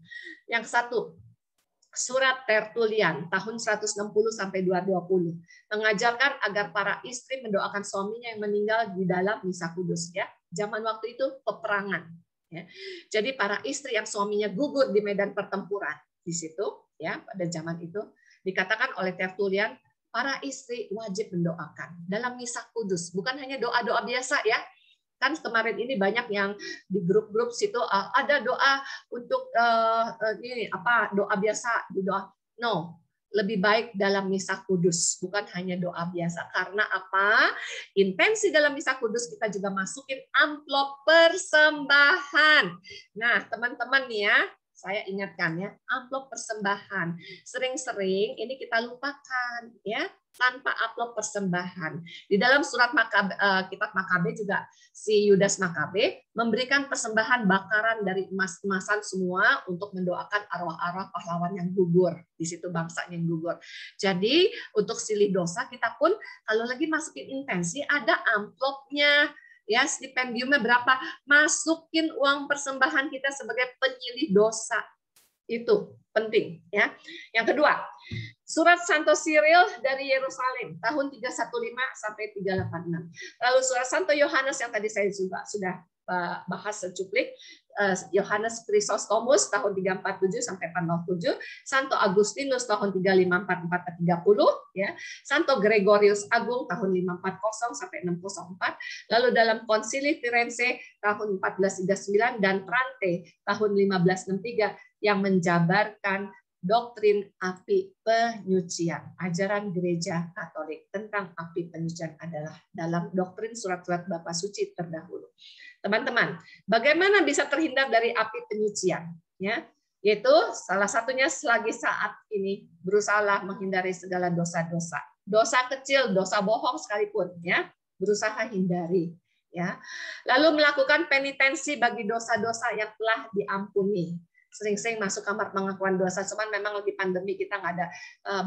Yang satu, Surat Tertulian tahun 160 sampai 220 mengajarkan agar para istri mendoakan suaminya yang meninggal di dalam misa kudus ya. Zaman waktu itu peperangan ya. Jadi para istri yang suaminya gugur di medan pertempuran di situ ya, pada zaman itu dikatakan oleh Tertulian para istri wajib mendoakan dalam misa kudus, bukan hanya doa-doa biasa ya. Kan kemarin ini banyak yang di grup-grup situ ada doa untuk doa biasa, doa. No, lebih baik dalam misa kudus, bukan hanya doa biasa. Karena apa? Intensi dalam misa kudus kita juga masukin amplop persembahan. Nah, teman-teman nih ya, saya ingatkan ya, amplop persembahan. Sering-sering ini kita lupakan ya, tanpa amplop persembahan. Di dalam surat kitab Makabe juga si Yudas Makabe memberikan persembahan bakaran dari emas-emasan semua untuk mendoakan arwah-arwah pahlawan yang gugur. Di situ bangsanya yang gugur. Jadi untuk silih dosa kita pun kalau lagi masukin intensi ada amplopnya. Ya, stipendiumnya berapa? Masukin uang persembahan kita sebagai penyilih dosa. Itu penting ya. Yang kedua, surat Santo Cyril dari Yerusalem tahun 315 sampai 386. Lalu surat Santo Yohanes yang tadi saya juga sudah bahas secuplik, Yohanes Chrysostomus tahun 347 sampai 407, Santo Agustinus tahun 354-430 ya, Santo Gregorius Agung tahun 540 sampai 604, lalu dalam Konsili Firenze tahun 1439 dan Trante tahun 1563 yang menjabarkan doktrin api penyucian. Ajaran gereja Katolik tentang api penyucian adalah dalam doktrin surat-surat Bapa Suci terdahulu. Teman-teman, bagaimana bisa terhindar dari api penyucian? Ya, yaitu salah satunya selagi saat ini berusaha menghindari segala dosa-dosa. Dosa kecil, dosa bohong sekalipun ya, berusaha hindari. Ya. Lalu melakukan penitensi bagi dosa-dosa yang telah diampuni. Sering-sering masuk kamar pengakuan dosa, cuman memang lagi pandemi kita nggak ada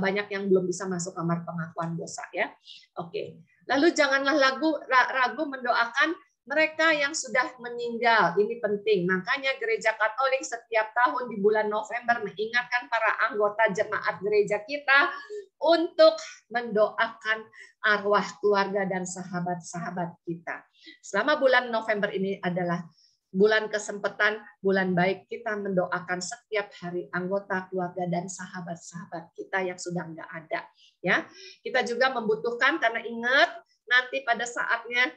banyak yang belum bisa masuk kamar pengakuan dosa ya. Oke. Lalu janganlah ragu mendoakan mereka yang sudah meninggal. Ini penting. Makanya Gereja Katolik setiap tahun di bulan November mengingatkan para anggota jemaat gereja kita untuk mendoakan arwah keluarga dan sahabat-sahabat kita. Selama bulan November ini adalah bulan kesempatan, bulan baik kita mendoakan setiap hari anggota keluarga dan sahabat-sahabat kita yang sudah nggak ada. Ya, kita juga membutuhkan karena ingat nanti pada saatnya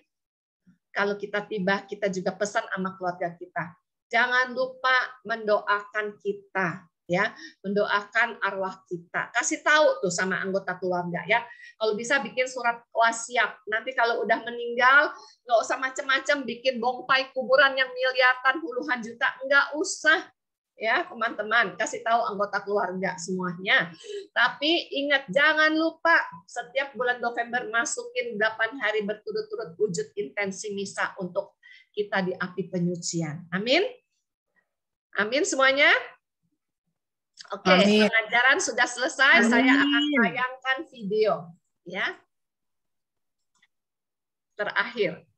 kalau kita tiba, kita juga pesan sama keluarga kita. Jangan lupa mendoakan kita, ya, mendoakan arwah kita. Kasih tahu tuh sama anggota keluarga ya. Kalau bisa bikin surat wasiat. Nanti kalau udah meninggal, nggak usah macam-macam bikin bongpai kuburan yang miliaran puluhan juta, nggak usah. Ya, teman-teman, kasih tahu anggota keluarga semuanya. Tapi ingat, jangan lupa setiap bulan November masukin 8 hari berturut-turut wujud intensi misa untuk kita di api penyucian. Amin. Amin semuanya. Oke, pengajaran sudah selesai. Amin. Saya akan tayangkan video, ya. Terakhir.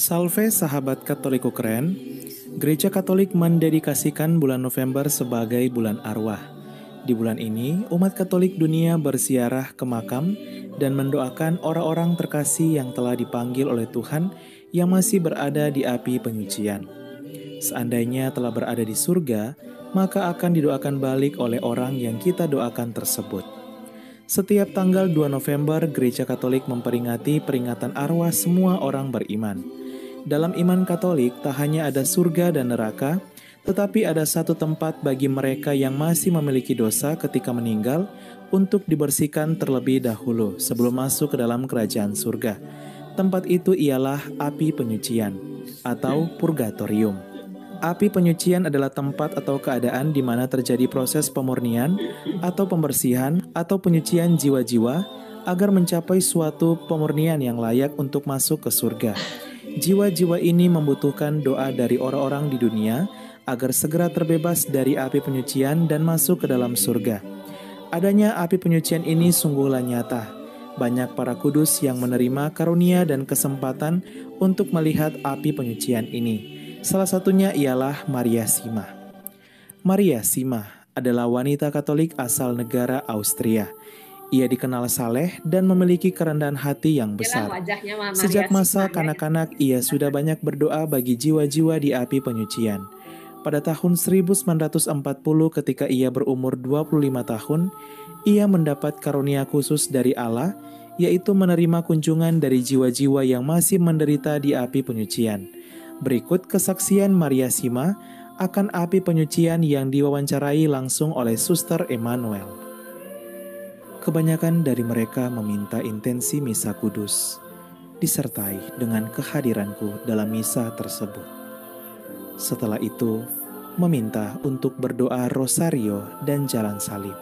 Salve sahabat Katoliku keren, Gereja Katolik mendedikasikan bulan November sebagai bulan arwah. Di bulan ini, umat Katolik dunia berziarah ke makam dan mendoakan orang-orang terkasih yang telah dipanggil oleh Tuhan yang masih berada di api penyucian. Seandainya telah berada di surga, maka akan didoakan balik oleh orang yang kita doakan tersebut. Setiap tanggal 2 November, Gereja Katolik memperingati peringatan arwah semua orang beriman. Dalam iman Katolik, tak hanya ada surga dan neraka, tetapi ada satu tempat bagi mereka yang masih memiliki dosa ketika meninggal untuk dibersihkan terlebih dahulu sebelum masuk ke dalam kerajaan surga. Tempat itu ialah api penyucian atau purgatorium. Api penyucian adalah tempat atau keadaan di mana terjadi proses pemurnian atau pembersihan atau penyucian jiwa-jiwa agar mencapai suatu pemurnian yang layak untuk masuk ke surga. Jiwa-jiwa ini membutuhkan doa dari orang-orang di dunia agar segera terbebas dari api penyucian dan masuk ke dalam surga. Adanya api penyucian ini sungguhlah nyata. Banyak para kudus yang menerima karunia dan kesempatan untuk melihat api penyucian ini. Salah satunya ialah Maria Sima. Maria Sima adalah wanita Katolik asal negara Austria. Ia dikenal saleh dan memiliki kerendahan hati yang besar. Sejak masa kanak-kanak, ia sudah banyak berdoa bagi jiwa-jiwa di api penyucian. Pada tahun 1940 ketika ia berumur 25 tahun, ia mendapat karunia khusus dari Allah, yaitu menerima kunjungan dari jiwa-jiwa yang masih menderita di api penyucian. Berikut kesaksian Maria Sima akan api penyucian yang diwawancarai langsung oleh Suster Emmanuel. Kebanyakan dari mereka meminta intensi misa kudus, disertai dengan kehadiranku dalam misa tersebut. Setelah itu, meminta untuk berdoa rosario dan jalan salib.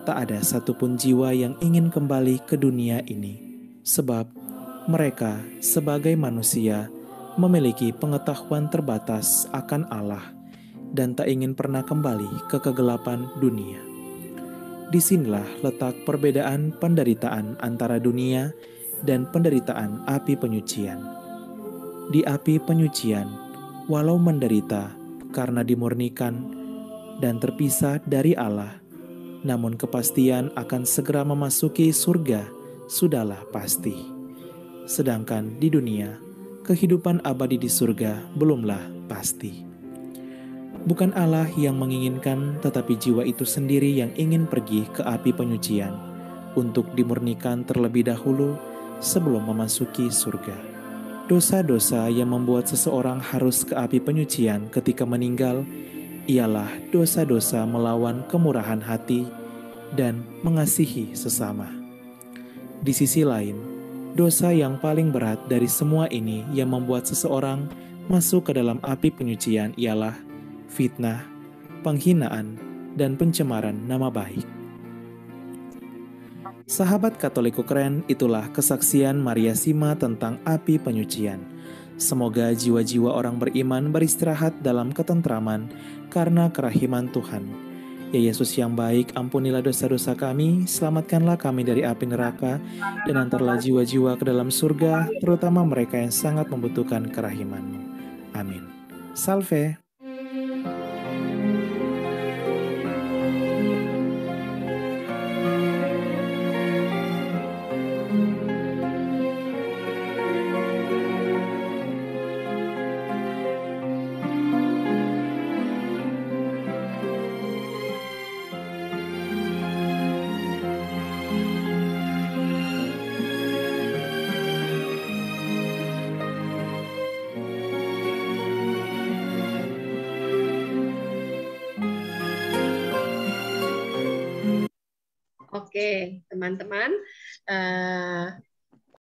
Tak ada satupun jiwa yang ingin kembali ke dunia ini, sebab mereka sebagai manusia memiliki pengetahuan terbatas akan Allah dan tak ingin pernah kembali ke kegelapan dunia. Disinilah letak perbedaan penderitaan antara dunia dan penderitaan api penyucian. Di api penyucian, walau menderita karena dimurnikan dan terpisah dari Allah, namun kepastian akan segera memasuki surga sudahlah pasti. Sedangkan di dunia, kehidupan abadi di surga belumlah pasti. Bukan Allah yang menginginkan, tetapi jiwa itu sendiri yang ingin pergi ke api penyucian untuk dimurnikan terlebih dahulu sebelum memasuki surga. Dosa-dosa yang membuat seseorang harus ke api penyucian ketika meninggal ialah dosa-dosa melawan kemurahan hati dan mengasihi sesama. Di sisi lain, dosa yang paling berat dari semua ini yang membuat seseorang masuk ke dalam api penyucian ialah fitnah, penghinaan, dan pencemaran nama baik. Sahabat Katoliko keren, itulah kesaksian Maria Sima tentang api penyucian. Semoga jiwa-jiwa orang beriman beristirahat dalam ketentraman karena kerahiman Tuhan. Ya Yesus yang baik, ampunilah dosa-dosa kami, selamatkanlah kami dari api neraka, dan antarlah jiwa-jiwa ke dalam surga, terutama mereka yang sangat membutuhkan kerahiman-Mu. Amin. Salve. Oke, teman-teman,